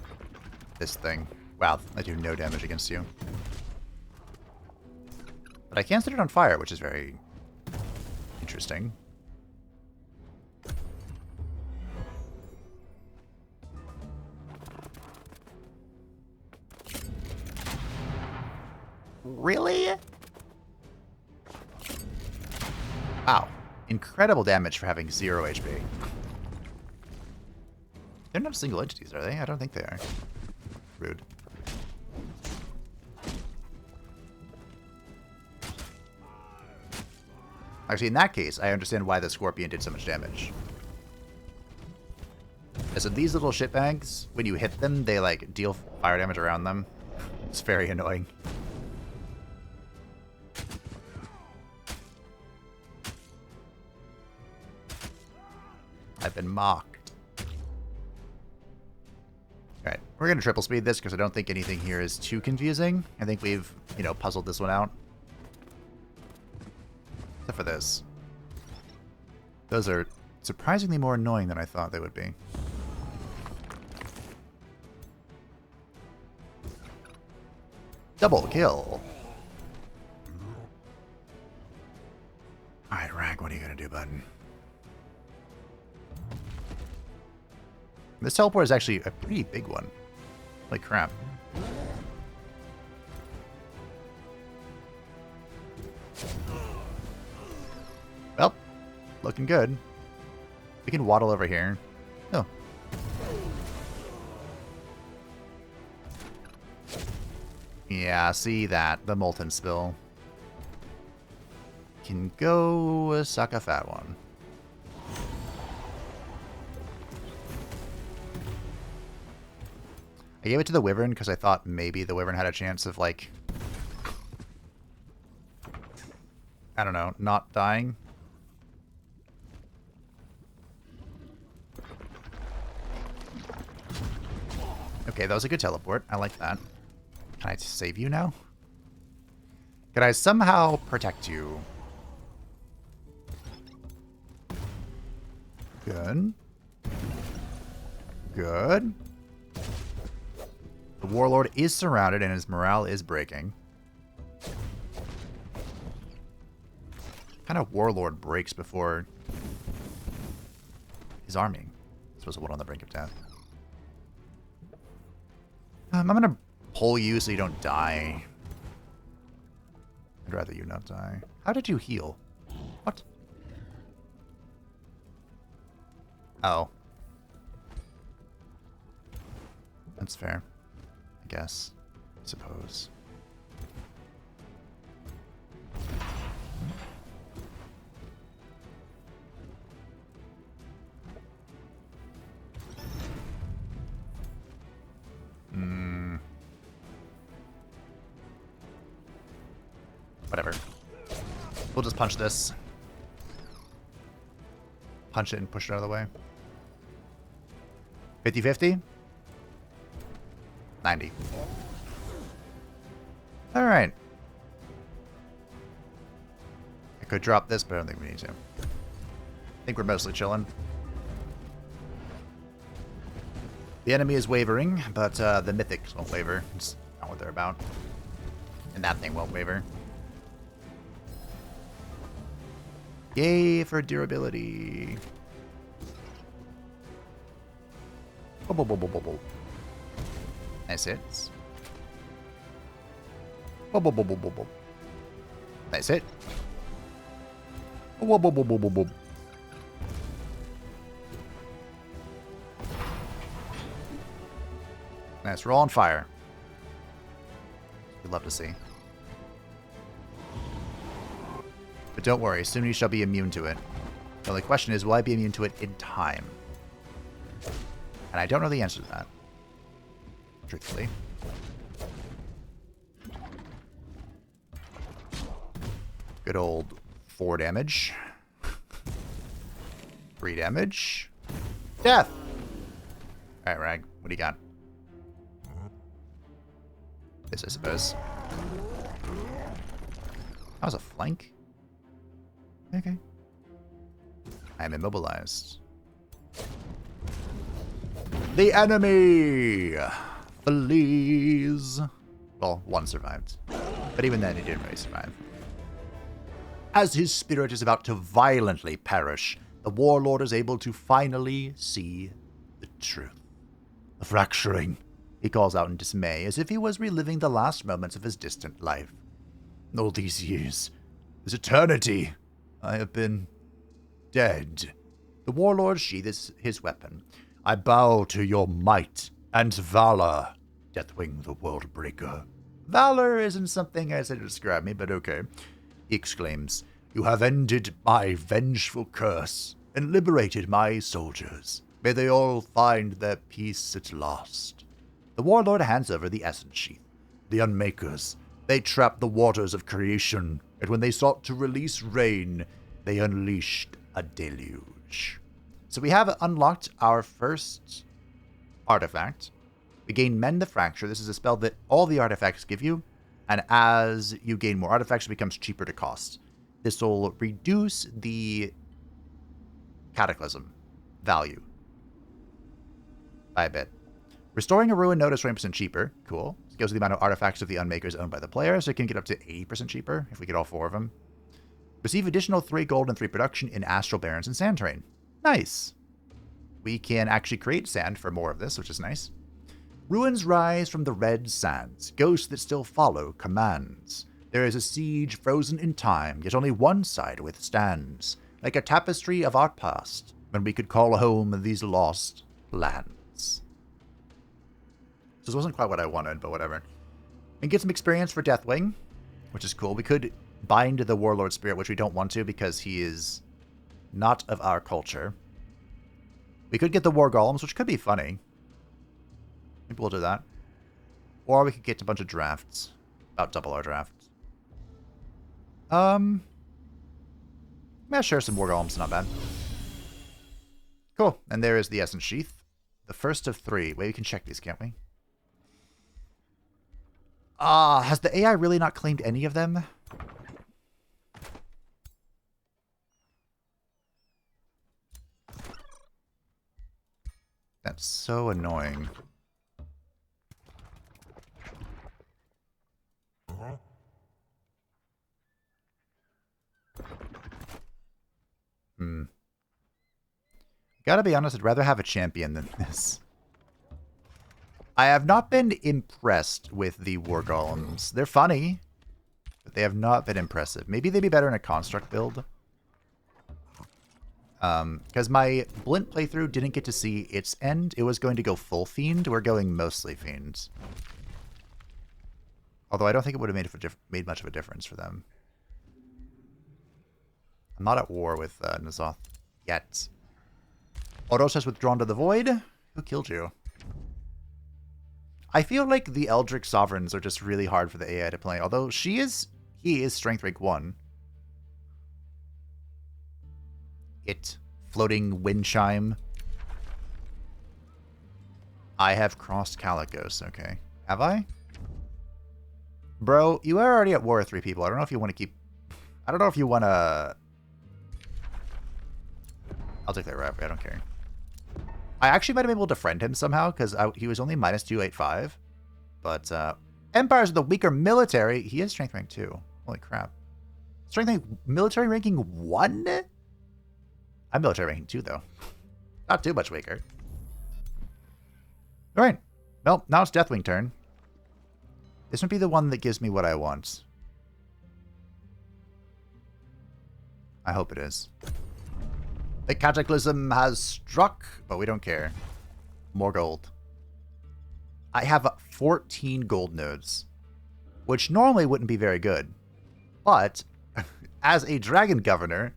this thing Wow, I do no damage against you. But I can set it on fire, which is very interesting. Really? Wow. Incredible damage for having 0 HP. They're not single entities, are they? I don't think they are. Rude. Actually, in that case, I understand why the Scorpion did so much damage. So these little shitbags, when you hit them, they like deal fire damage around them. It's very annoying. I've been mocked. Alright, we're going to triple speed this because I don't think anything here is too confusing. I think we've, you know, puzzled this one out. Except for this. Those are surprisingly more annoying than I thought they would be. Double kill. Alright, Rag, what are you going to do, bud? This teleport is actually a pretty big one. Like crap. Well, looking good. We can waddle over here. Oh. Yeah, see that. The molten spill. Can go suck a fat one. I gave it to the Wyvern because I thought maybe the Wyvern had a chance of, like, I don't know, not dying. Okay, that was a good teleport. I like that. Can I save you now? Can I somehow protect you? Good. Good. The Warlord is surrounded and his morale is breaking. What kind of Warlord breaks before his army? I suppose one on the brink of death. I'm gonna pull you so you don't die. I'd rather you not die. How did you heal? What? Oh. That's fair. I guess. I suppose. Whatever. We'll just punch this. Punch it and push it out of the way. 50-50? 90. Alright. I could drop this, but I don't think we need to. I think we're mostly chilling. The enemy is wavering, but the mythics won't waver. It's not what they're about. And that thing won't waver. Yay for durability. Nice hits. Nice hit. Nice. We're all on fire. We'd love to see. But don't worry, soon you shall be immune to it. The only question is, will I be immune to it in time? And I don't know the answer to that. Truthfully. Good old 4 damage. 3 damage. Death! Alright, Rag. What do you got? This, I suppose. That was a flank? Okay. I am immobilized. The enemy! flees. Well, one survived. But even then, he didn't really survive. As his spirit is about to violently perish, the Warlord is able to finally see the truth. The fracturing, he calls out in dismay, as if he was reliving the last moments of his distant life. All these years, this eternity, I have been dead. The Warlord sheathes his weapon. I bow to your might and valor, Deathwing the Worldbreaker. Valor isn't something I said to describe me, but okay. He exclaims, You have ended my vengeful curse and liberated my soldiers. May they all find their peace at last. The Warlord hands over the essence sheath. The Unmakers, they trapped the waters of creation, and when they sought to release rain, they unleashed a deluge. So we have unlocked our first artifact. We gain Mend the Fracture. This is a spell that all the artifacts give you, and as you gain more artifacts, it becomes cheaper to cost. This will reduce the Cataclysm value by a bit. Restoring a ruin node is 20% cheaper. Cool. This goes with the amount of artifacts of the Unmakers owned by the player, so it can get up to 80% cheaper if we get all 4 of them. Receive additional 3 gold and 3 production in Astral Barrens and Sand Terrain. Nice. We can actually create sand for more of this, which is nice. Ruins rise from the red sands, ghosts that still follow commands. There is a siege frozen in time, yet only one side withstands, like a tapestry of our past, when we could call home these lost lands. This wasn't quite what I wanted, but whatever. And get some experience for Deathwing, which is cool. We could bind the Warlord spirit, which we don't want to because he is not of our culture. We could get the War Golems, which could be funny. Maybe we'll do that. Or we could get a bunch of drafts. About double our draft. Yeah, sure, some War Golems, not bad. Cool. And there is the Essence Sheath. The first of 3. Wait, we can check these, can't we? Has the AI really not claimed any of them? That's so annoying. Gotta be honest, I'd rather have a champion than this. I have not been impressed with the War Golems. They're funny, but they have not been impressive. Maybe they'd be better in a construct build. Because my Blint playthrough didn't get to see its end. It was going to go full Fiend. We're going mostly Fiend. Although I don't think it would have made much of a difference for them. I'm not at war with N'Zoth yet. Oros has withdrawn to the Void. Who killed you? I feel like the Eldritch Sovereigns are just really hard for the AI to play. Although he is Strength Rank 1. Floating Wind Chime. I have crossed Calicos. Okay. Have I? Bro, you are already at war with 3 people. I don't know if you want to keep... I don't know if you want to... I'll take that route. I don't care. I actually might have been able to friend him somehow, because he was only minus 285. But, Empires with the weaker military. He is Strength Rank 2. Holy crap. Strength Rank... Military ranking 1? I'm military ranking 2, though. Not too much weaker. Alright. Well, now it's Deathwing turn. This would be the one that gives me what I want. I hope it is. The Cataclysm has struck, but we don't care. More gold. I have 14 gold nodes, which normally wouldn't be very good. But, as a dragon governor,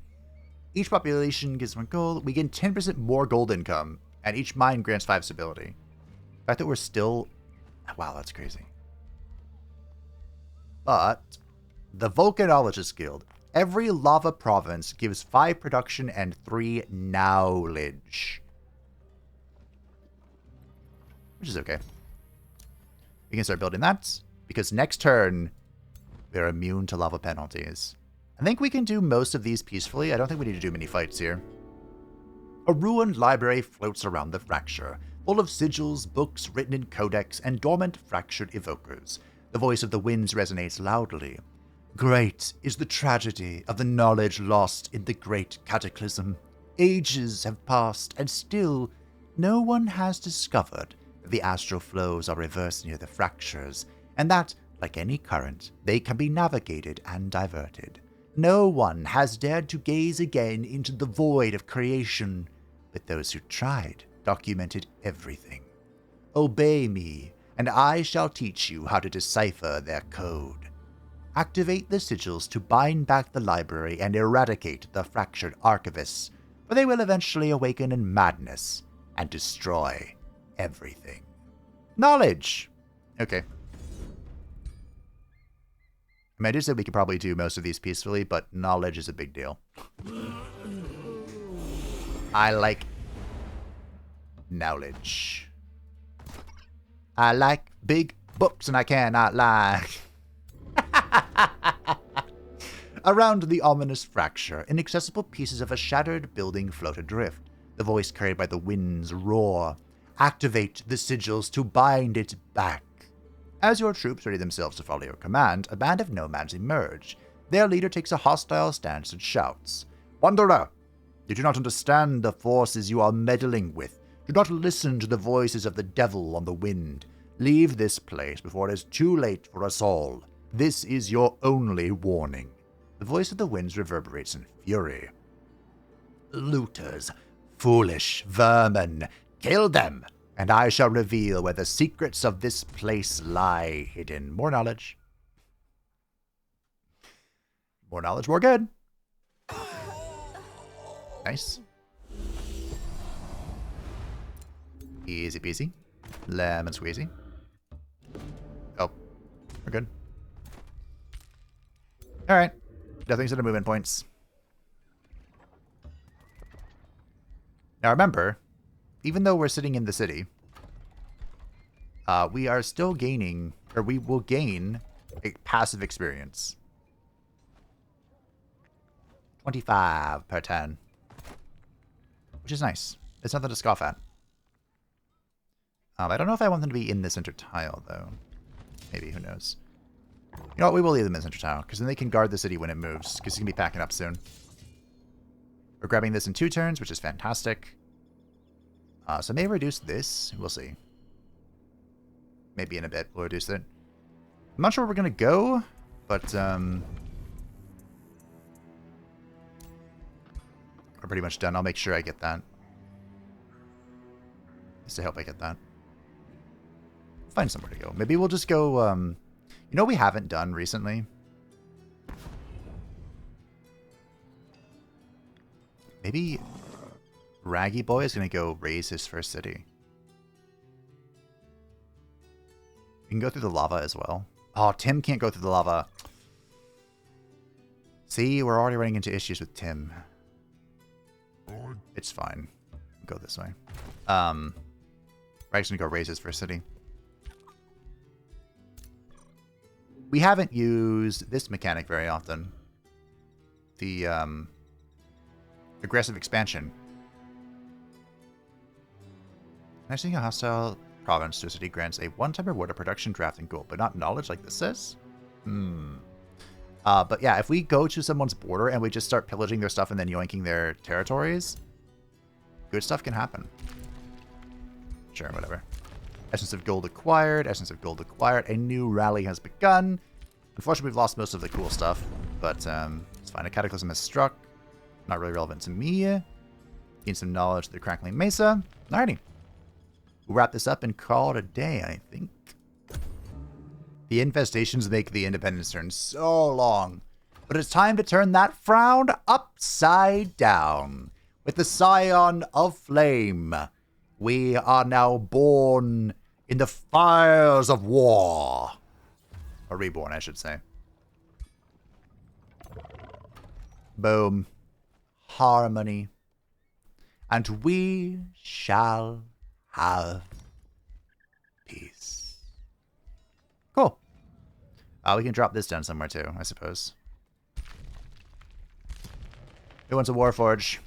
each population gives 1 gold. We gain 10% more gold income, and each mine grants 5 stability. The fact that we're still... Wow, that's crazy. But, the Volcanologist Guild. Every lava province gives 5 production and 3 knowledge. Which is okay. We can start building that, because next turn, we're immune to lava penalties. I think we can do most of these peacefully. I don't think we need to do many fights here. A ruined library floats around the fracture. full of sigils, books written in codex, and dormant fractured evokers. The voice of the winds resonates loudly. Great is the tragedy of the knowledge lost in the great cataclysm. Ages have passed, and still no one has discovered that the astral flows are reversed near the fractures, and that, like any current, they can be navigated and diverted. No one has dared to gaze again into the void of creation, but those who tried documented everything. Obey me, and I shall teach you how to decipher their code. Activate the sigils to bind back the library and eradicate the fractured archivists, or they will eventually awaken in madness and destroy everything. Knowledge! Okay. I mean, I did say we could probably do most of these peacefully, but knowledge is a big deal. I like knowledge. I like big books, and I cannot lie. Around the ominous fracture, inaccessible pieces of a shattered building float adrift. The voice carried by the winds roar. Activate the sigils to bind it back. As your troops ready themselves to follow your command, a band of nomads emerge. Their leader takes a hostile stance and shouts, "Wanderer, you do not understand the forces you are meddling with. Do not listen to the voices of the devil on the wind. Leave this place before it is too late for us all. This is your only warning." The voice of the winds reverberates in fury. "Looters, foolish vermin, kill them, and I shall reveal where the secrets of this place lie hidden." More knowledge. More knowledge, more good. Nice. Easy peasy. Lemon squeezy. Oh, we're good. Alright. Nothing's in the movement points. Now remember, even though we're sitting in the city, we are still gaining, or we will gain, a passive experience. 25 per turn. Which is nice. It's nothing to scoff at. I don't know if I want them to be in the center tile, though. Maybe, who knows. You know what, we will leave them in the center tile, because then they can guard the city when it moves, because it's going to be packing up soon. We're grabbing this in 2 turns, which is fantastic. So I may reduce this. We'll see. Maybe in a bit we'll reduce it. I'm not sure where we're going to go, but we're pretty much done. I'll make sure I get that. Just to help I get that. Find somewhere to go. Maybe we'll just go, you know what we haven't done recently? Maybe Raggy Boy is going to go raise his first city. We can go through the lava as well. Oh, Tim can't go through the lava. See, we're already running into issues with Tim. It's fine. Go this way. Rag's going to go raise his first city. We haven't used this mechanic very often. The aggressive expansion. Annexing a hostile province to a city grants a one-time reward of production, draft, and gold, but not knowledge like this says? But yeah, if we go to someone's border and we just start pillaging their stuff and then yoinking their territories, good stuff can happen. Sure, whatever. Essence of gold acquired. Essence of gold acquired. A new rally has begun. Unfortunately, we've lost most of the cool stuff, but it's fine. A cataclysm has struck. Not really relevant to me. Gain some knowledge of the Crackling Mesa. Alrighty. We'll wrap this up and call it a day, I think. The infestations make the independence turn so long, but it's time to turn that frown upside down. With the Scion of Flame, we are now born in the fires of war. Or reborn, I should say. Boom. Harmony. And we shall have peace. Cool. We can drop this down somewhere too, I suppose. Who wants a Warforge?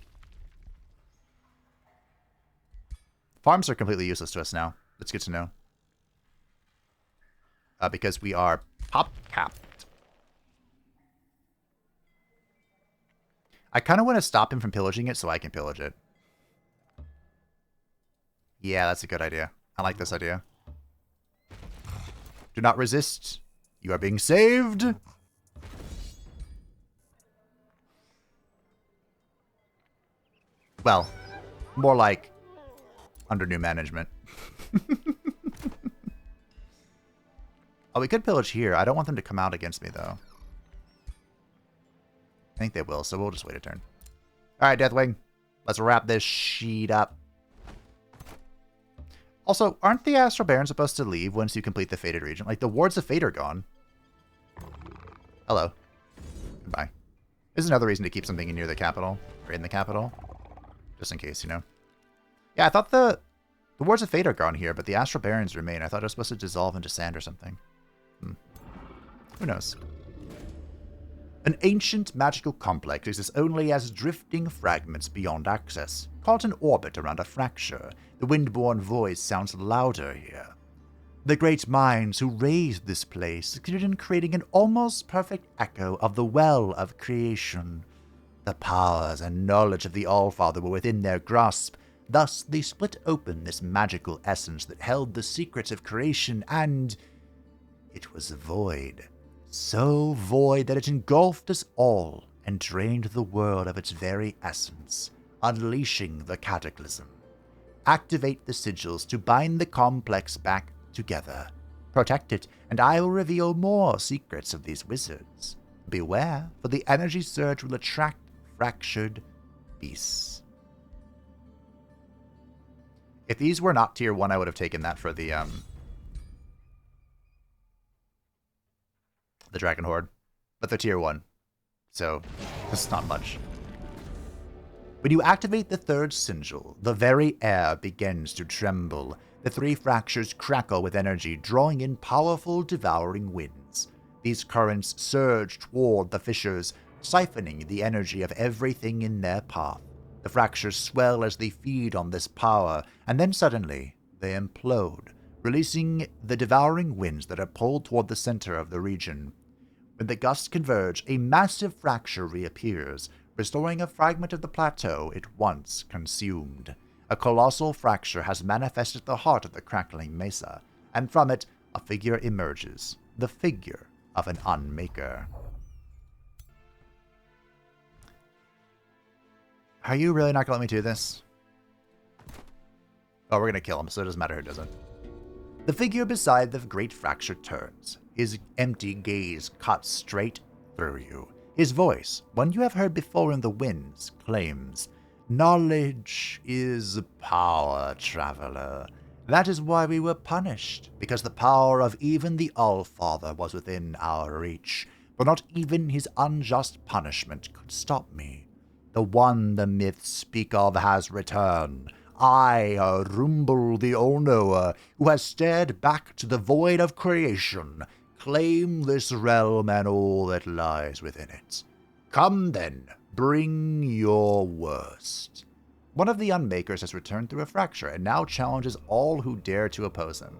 Farms are completely useless to us now. That's good to know. Because we are pop-capped. I kind of want to stop him from pillaging it so I can pillage it. Yeah, that's a good idea. I like this idea. Do not resist. You are being saved. Well, more like under new management. Oh, we could pillage here. I don't want them to come out against me, though. I think they will, so we'll just wait a turn. Alright, Deathwing. Let's wrap this sheet up. Also, aren't the Astral Barons supposed to leave once you complete the Fated region? Like, the Wards of Fate are gone. Hello. Goodbye. This is another reason to keep something near the capital. Or in the capital. Just in case, you know. Yeah, I thought the Wards of Fate are gone here, but the Astral Barons remain. I thought it was supposed to dissolve into sand or something. Who knows? An ancient magical complex exists only as drifting fragments beyond access, caught in orbit around a fracture. The windborne voice sounds louder here. The great minds who raised this place succeeded in creating an almost perfect echo of the well of creation. The powers and knowledge of the Allfather were within their grasp. Thus, they split open this magical essence that held the secrets of creation, and it was void. So void that it engulfed us all and drained the world of its very essence, unleashing the cataclysm. Activate the sigils to bind the complex back together. Protect it, and I will reveal more secrets of these wizards. Beware, for the energy surge will attract fractured beasts. If these were not tier 1, I would have taken that for the Dragon Horde. But they're tier 1. So, it's not much. When you activate the third sigil, the very air begins to tremble. The 3 fractures crackle with energy, drawing in powerful devouring winds. These currents surge toward the fissures, siphoning the energy of everything in their path. The fractures swell as they feed on this power, and then suddenly they implode, releasing the devouring winds that are pulled toward the center of the region. When the gusts converge, a massive fracture reappears, restoring a fragment of the plateau it once consumed. A colossal fracture has manifested at the heart of the Crackling Mesa, and from it a figure emerges, the figure of an Unmaker. Are you really not going to let me do this? Oh, we're going to kill him, so it doesn't matter who does it. The figure beside the great fracture turns. His empty gaze cuts straight through you. His voice, one you have heard before in the winds, claims, "Knowledge is power, traveler. That is why we were punished, because the power of even the Allfather was within our reach. But not even his unjust punishment could stop me. The one the myths speak of has returned. I, Rumble the All-Knower, who has stared back to the void of creation, claim this realm and all that lies within it. Come then, bring your worst." One of the Unmakers has returned through a fracture and now challenges all who dare to oppose him.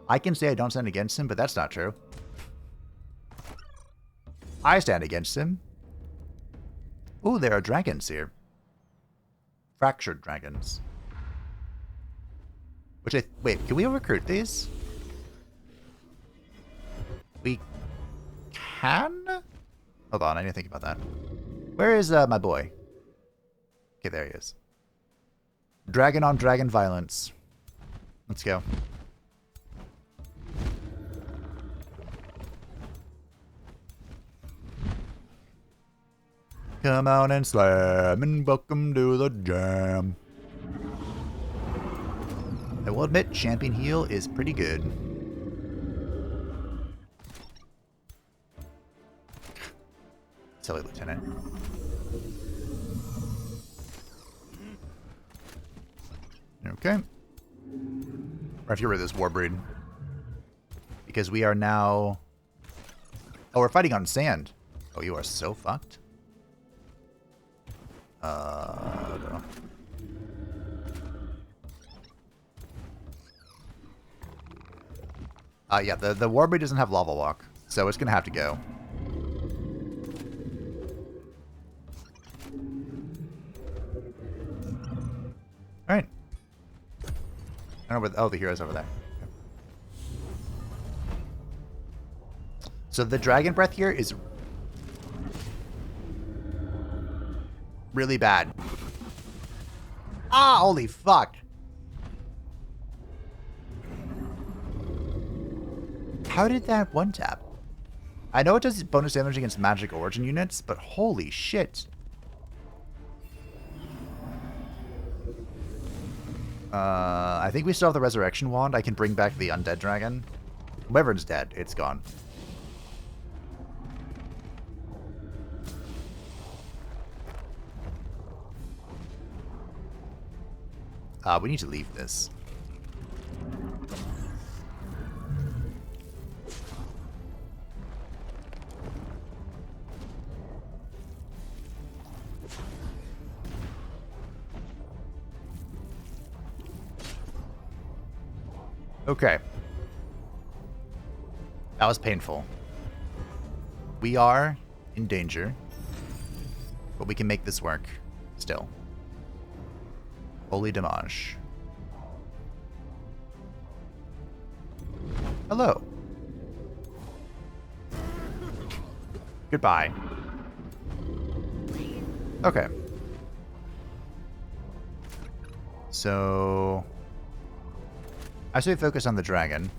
I can say I don't stand against him, but that's not true. I stand against him. Ooh, there are dragons here. Fractured dragons. Wait, can we recruit these? We can? Hold on, I need to think about that. Where is my boy? Okay, there he is. Dragon on dragon violence. Let's go. Come on and slam, and welcome to the jam. I will admit, Champion Heal is pretty good. Silly Lieutenant. Okay. Or if you were this Warbreed. Because we are now... Oh, we're fighting on sand. Oh, you are so fucked. No. Yeah, the Warblade doesn't have Lava Walk, so it's gonna have to go. Alright. I don't know where oh, the hero's over there. Okay. So the Dragon Breath here is really bad. Ah, holy fuck. How did that one tap? I know it does bonus damage against magic origin units, but holy shit. I think we still have the resurrection wand. I can bring back the undead dragon. Wyvern's dead. It's gone. We need to leave this. Okay. That was painful. We are in danger, but we can make this work still. Holy damage. Hello. Goodbye. Okay. So I say focus on the dragon.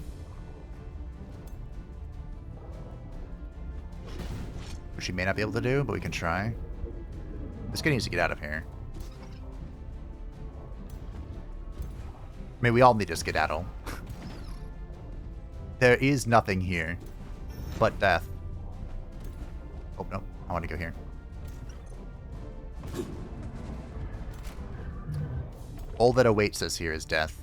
Which she may not be able to do, but we can try. This guy needs to get out of here. I mean, we all need to skedaddle. There is nothing here but death. Oh, no. I want to go here. All that awaits us here is death.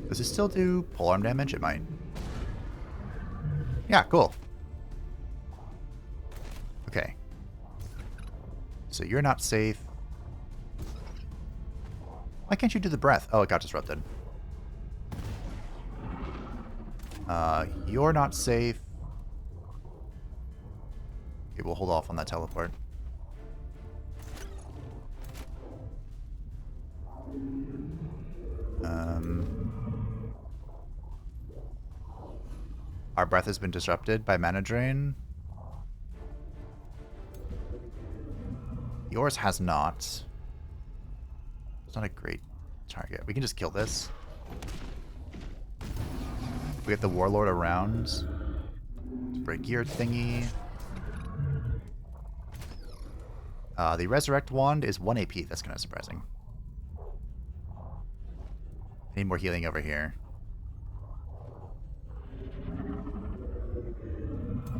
Does it still do polearm damage? It might. Yeah, cool. Okay. So you're not safe. Why can't you do the breath? Oh, it got disrupted. You're not safe. Okay, we'll hold off on that teleport. Our breath has been disrupted by mana drain. Yours has not. It's not a great target. We can just kill this. We get the Warlord around. Break gear thingy. The Resurrect Wand is 1 AP. That's kind of surprising. Need more healing over here.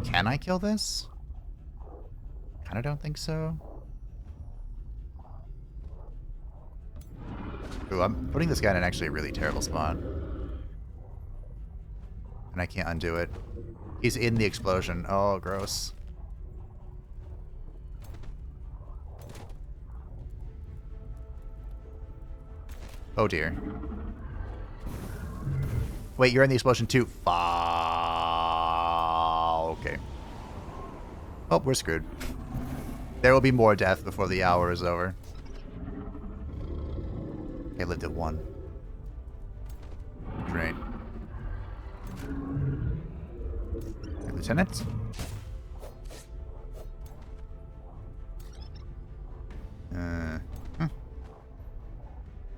Can I kill this? Kind of don't think so. Ooh, I'm putting this guy in an actually really terrible spot. And I can't undo it. He's in the explosion. Oh, gross. Oh dear. Wait, you're in the explosion too. Okay. Oh, we're screwed. There will be more death before the hour is over. I lived at 1. Great. Hey, Lieutenant?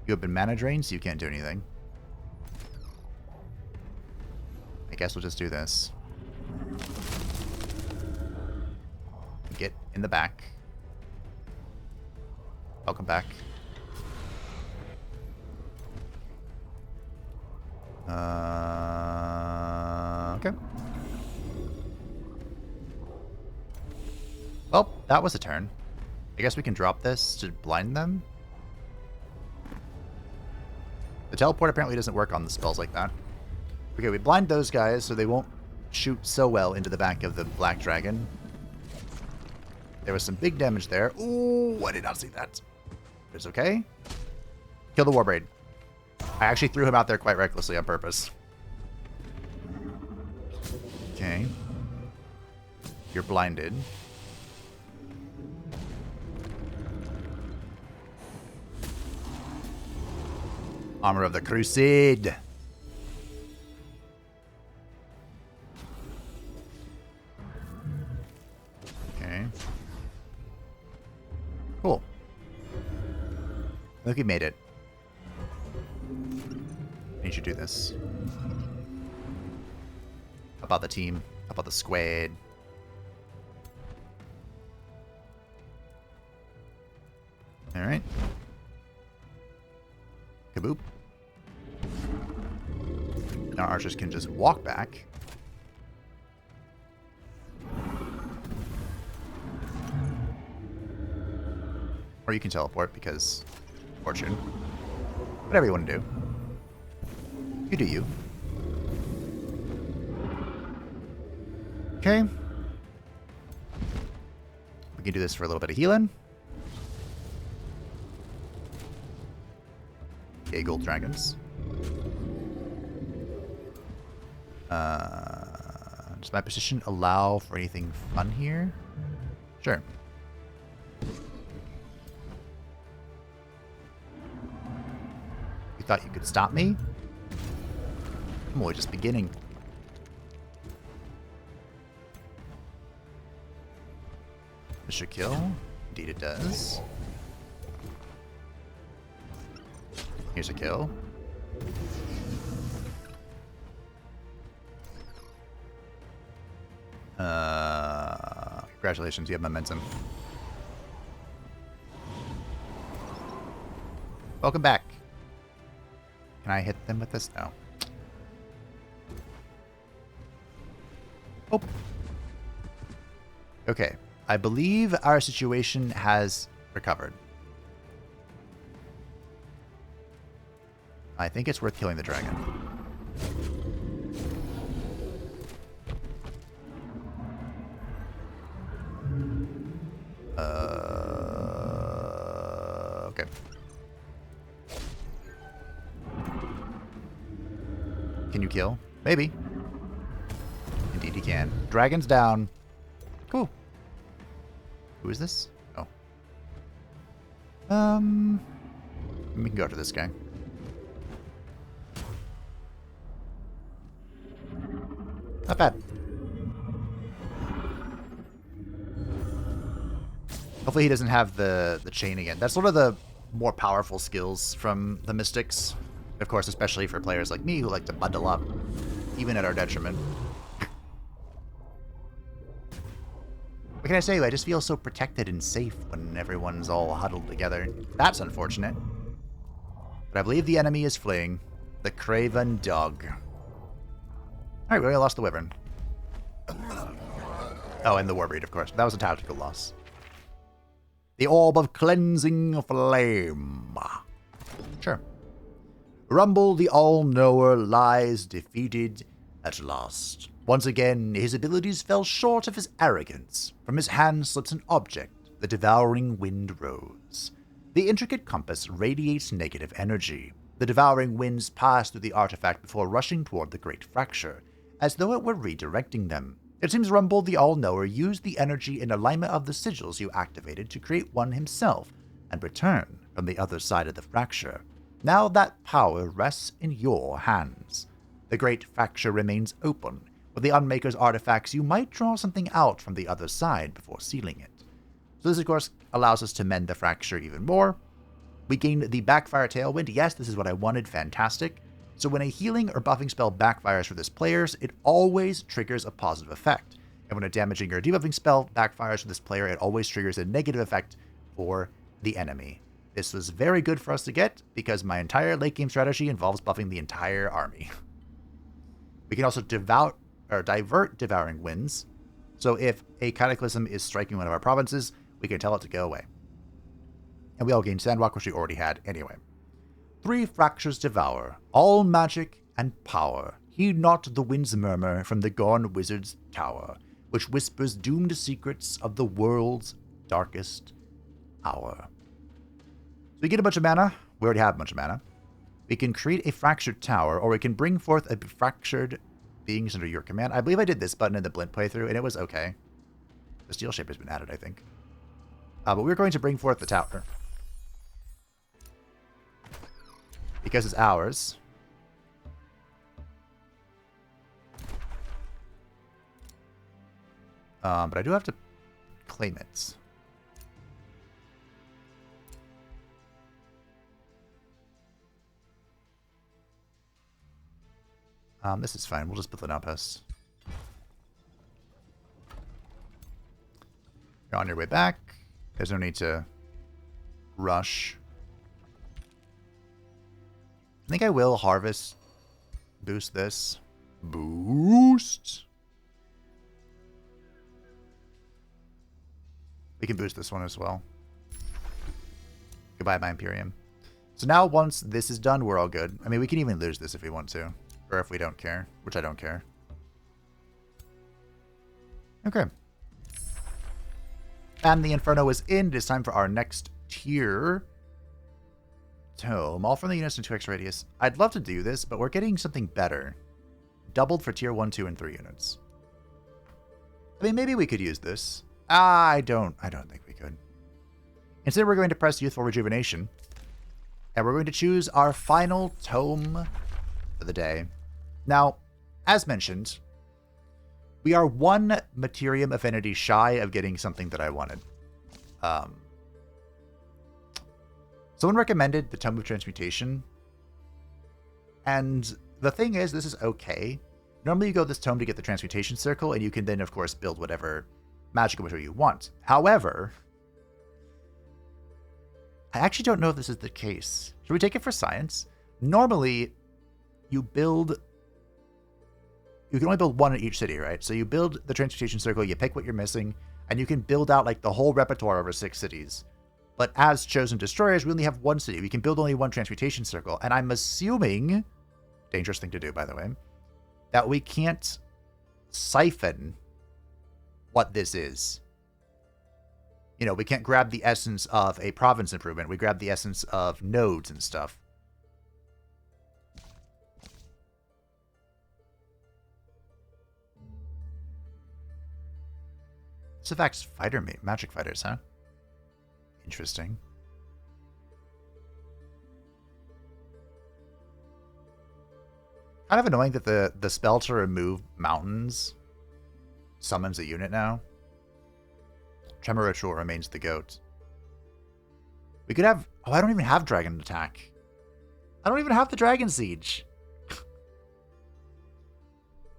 You have been mana drained, so you can't do anything. I guess we'll just do this. Get in the back. Welcome back. Okay. Well, that was a turn. I guess we can drop this to blind them. The teleport apparently doesn't work on the spells like that. Okay, we blind those guys so they won't shoot so well into the back of the black dragon. There was some big damage there. Ooh, I did not see that. It's okay. Kill the Warbraid. I actually threw him out there quite recklessly on purpose. Okay. You're blinded. Armor of the Crusade. Okay. Cool. Look, he made it. I need you to do this. How about the team? How about the squad? Alright. Kaboop. Now archers can just walk back. Or you can teleport because fortune. Whatever you want to do. You do you. Okay. We can do this for a little bit of healing. Okay, gold dragons. Does my position allow for anything fun here? Sure. You thought you could stop me? I'm only just beginning. This should kill. Indeed it does. Here's a kill. Congratulations, you have momentum. Welcome back. Can I hit them with this? No. Oh. Okay. I believe our situation has recovered. I think it's worth killing the dragon. Okay. Can you kill? Maybe. Indeed he can. Dragon's down. Cool. Who is this? Oh. We can go after this guy. Not bad. Hopefully he doesn't have the chain again. That's one of the more powerful skills from the Mystics. Of course, especially for players like me who like to bundle up, even at our detriment. What can I say? I just feel so protected and safe when everyone's all huddled together. That's unfortunate. But I believe the enemy is fleeing. The Craven Dog. Alright, we only lost the Wyvern. Oh, and the Warbreed, of course. That was a tactical loss. The Orb of Cleansing Flame. Sure. Rumble the All-Knower lies defeated at last. Once again, his abilities fell short of his arrogance. From his hand slips an object, the Devouring Wind Rose. The intricate compass radiates negative energy. The Devouring Winds pass through the artifact before rushing toward the Great Fracture, as though it were redirecting them. It seems Rumble the All-Knower used the energy and alignment of the sigils you activated to create one himself and return from the other side of the fracture. Now that power rests in your hands. The Great Fracture remains open. With the Unmaker's artifacts, you might draw something out from the other side before sealing it. So this, of course, allows us to mend the fracture even more. We gain the Backfire Tailwind. Yes, this is what I wanted. Fantastic. So when a healing or buffing spell backfires for this player, it always triggers a positive effect. And when a damaging or debuffing spell backfires for this player, it always triggers a negative effect for the enemy. This was very good for us to get, because my entire late game strategy involves buffing the entire army. We can also divert Devouring Winds. So if a Cataclysm is striking one of our provinces, we can tell it to go away. And we all gain Sandwalk, which we already had anyway. 3 fractures devour, all magic and power. Heed not the wind's murmur from the gone wizard's tower, which whispers doomed secrets of the world's darkest hour. So we get a bunch of mana. We already have a bunch of mana. We can create a fractured tower, or we can bring forth a fractured beings under your command. I believe I did this button in the Blint playthrough, and it was okay. The steel shape has been added, I think. But we're going to bring forth the tower. Because it's ours. But I do have to claim it. This is fine. We'll just build an outpost. You're on your way back. There's no need to rush. I think I will harvest. Boost this. Boost. We can boost this one as well. Goodbye, my Imperium. So now once this is done, we're all good. I mean, we can even lose this if we want to. Or if we don't care. Which I don't care. Okay. And the Inferno is in. It is time for our next tier. Tome. All from the units in 2x radius. I'd love to do this, but we're getting something better. Doubled for tier 1, 2, and 3 units. I mean, maybe we could use this. I don't think we could. Instead, we're going to press Youthful Rejuvenation. And we're going to choose our final tome for the day. Now, as mentioned, we are one Materium Affinity shy of getting something that I wanted. Someone recommended the Tome of Transmutation. And the thing is, this is okay. Normally you go this tome to get the Transmutation Circle, and you can then, of course, build whatever magical material you want. However, I actually don't know if this is the case. Should we take it for science? Normally, you can only build one in each city, right? So you build the Transmutation Circle, you pick what you're missing, and you can build out like the whole repertoire over 6 cities. But as Chosen Destroyers, we only have one city. We can build only one Transmutation Circle. And I'm assuming, dangerous thing to do, by the way, that we can't siphon what this is. You know, we can't grab the essence of a province improvement. We grab the essence of nodes and stuff. This affects fighter magic fighters, huh? Interesting. Kind of annoying that the spell to remove mountains summons a unit now. Tremor Ritual remains the goat. We could have... Oh, I don't even have Dragon Attack. I don't even have the Dragon Siege.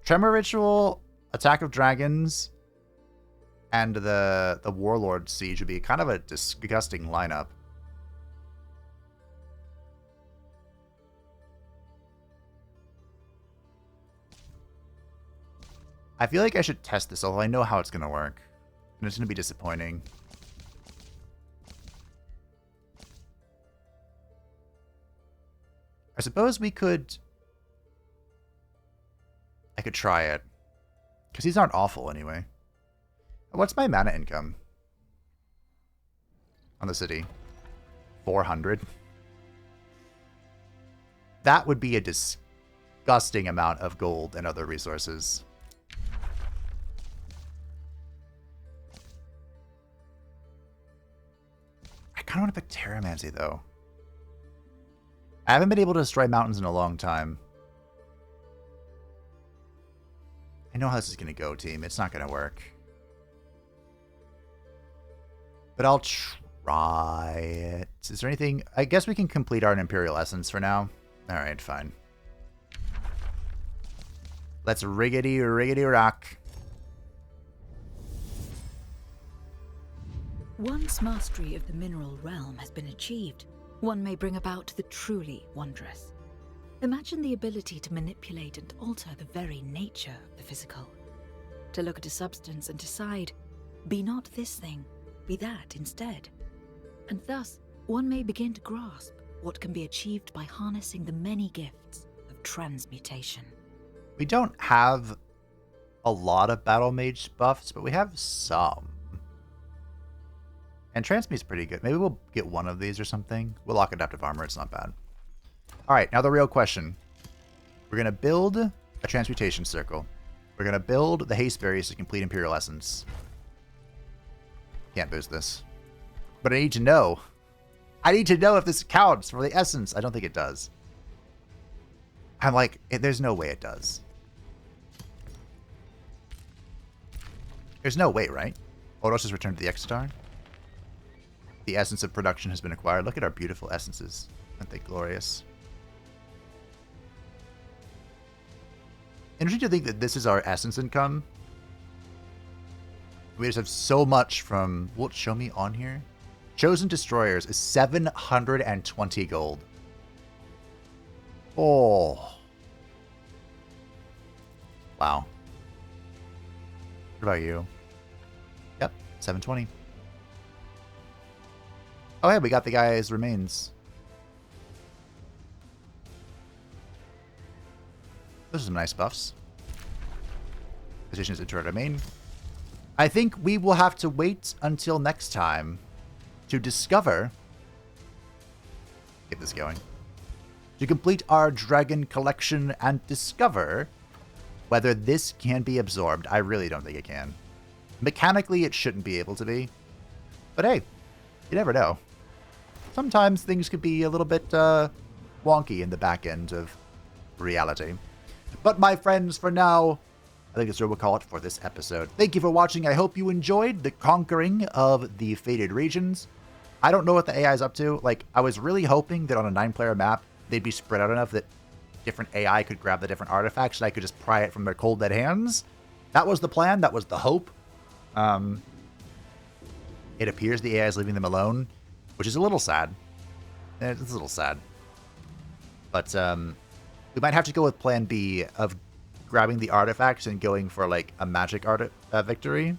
Tremor Ritual, Attack of Dragons, and the Warlord Siege would be kind of a disgusting lineup. I feel like I should test this, although I know how it's going to work. And it's going to be disappointing. I suppose we could... I could try it. Because these aren't awful anyway. What's my mana income? On the city? 400? That would be a disgusting amount of gold and other resources. I kind of want to pick Terramancy, though. I haven't been able to destroy mountains in a long time. I know how this is going to go, team. It's not going to work. But I'll try it. Is there anything... I guess we can complete our Imperial Essence for now. Alright, fine. Let's riggedy rock. Once mastery of the mineral realm has been achieved, one may bring about the truly wondrous. Imagine the ability to manipulate and alter the very nature of the physical. To look at a substance and decide, be not this thing, be that instead. And thus, one may begin to grasp what can be achieved by harnessing the many gifts of transmutation. We don't have a lot of Battle Mage buffs, but we have some. And transmute's pretty good. Maybe we'll get one of these or something. We'll lock adaptive armor. It's not bad. All right, now the real question. We're going to build a transmutation circle. We're going to build the haste berries to complete Imperial Essence. Can't boost this. But I need to know. I need to know if this counts for the essence. I don't think it does. I'm like, there's no way it does. There's no way, right? Odos is returned to the X-Star. The essence of production has been acquired. Look at our beautiful essences. Aren't they glorious? Interesting to think that this is our essence income. We just have so much from... Will it show me on here? Chosen Destroyers is 720 gold. Oh. Wow. What about you? Yep, 720. Oh, hey, we got the guy's remains. Those are some nice buffs. Positions into our domain. I think we will have to wait until next time to discover... Get this going. To complete our dragon collection and discover whether this can be absorbed. I really don't think it can. Mechanically, it shouldn't be able to be. But hey, you never know. Sometimes things could be a little bit wonky in the back end of reality. But my friends, for now, I think that's what we'll call it for this episode. Thank you for watching. I hope you enjoyed the conquering of the Fated Regions. I don't know what the AI is up to. Like, I was really hoping that on a 9-player map, they'd be spread out enough that different AI could grab the different artifacts and I could just pry it from their cold dead hands. That was the plan. That was the hope. It appears the AI is leaving them alone, which is a little sad. It's a little sad. But we might have to go with plan B of grabbing the artifacts and going for like a magic victory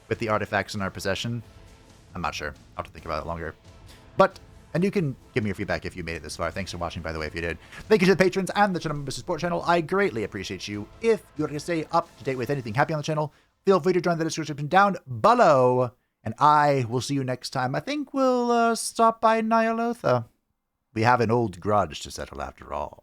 with the artifacts in our possession. I'm not sure. I'll have to think about it longer. But, and you can give me your feedback if you made it this far. Thanks for watching, by the way, if you did. Thank you to the patrons and the channel members support channel. I greatly appreciate you. If you want to stay up to date with anything happy on the channel, feel free to join the description down below. And I will see you next time. I think we'll stop by Nyalotha. We have an old grudge to settle after all.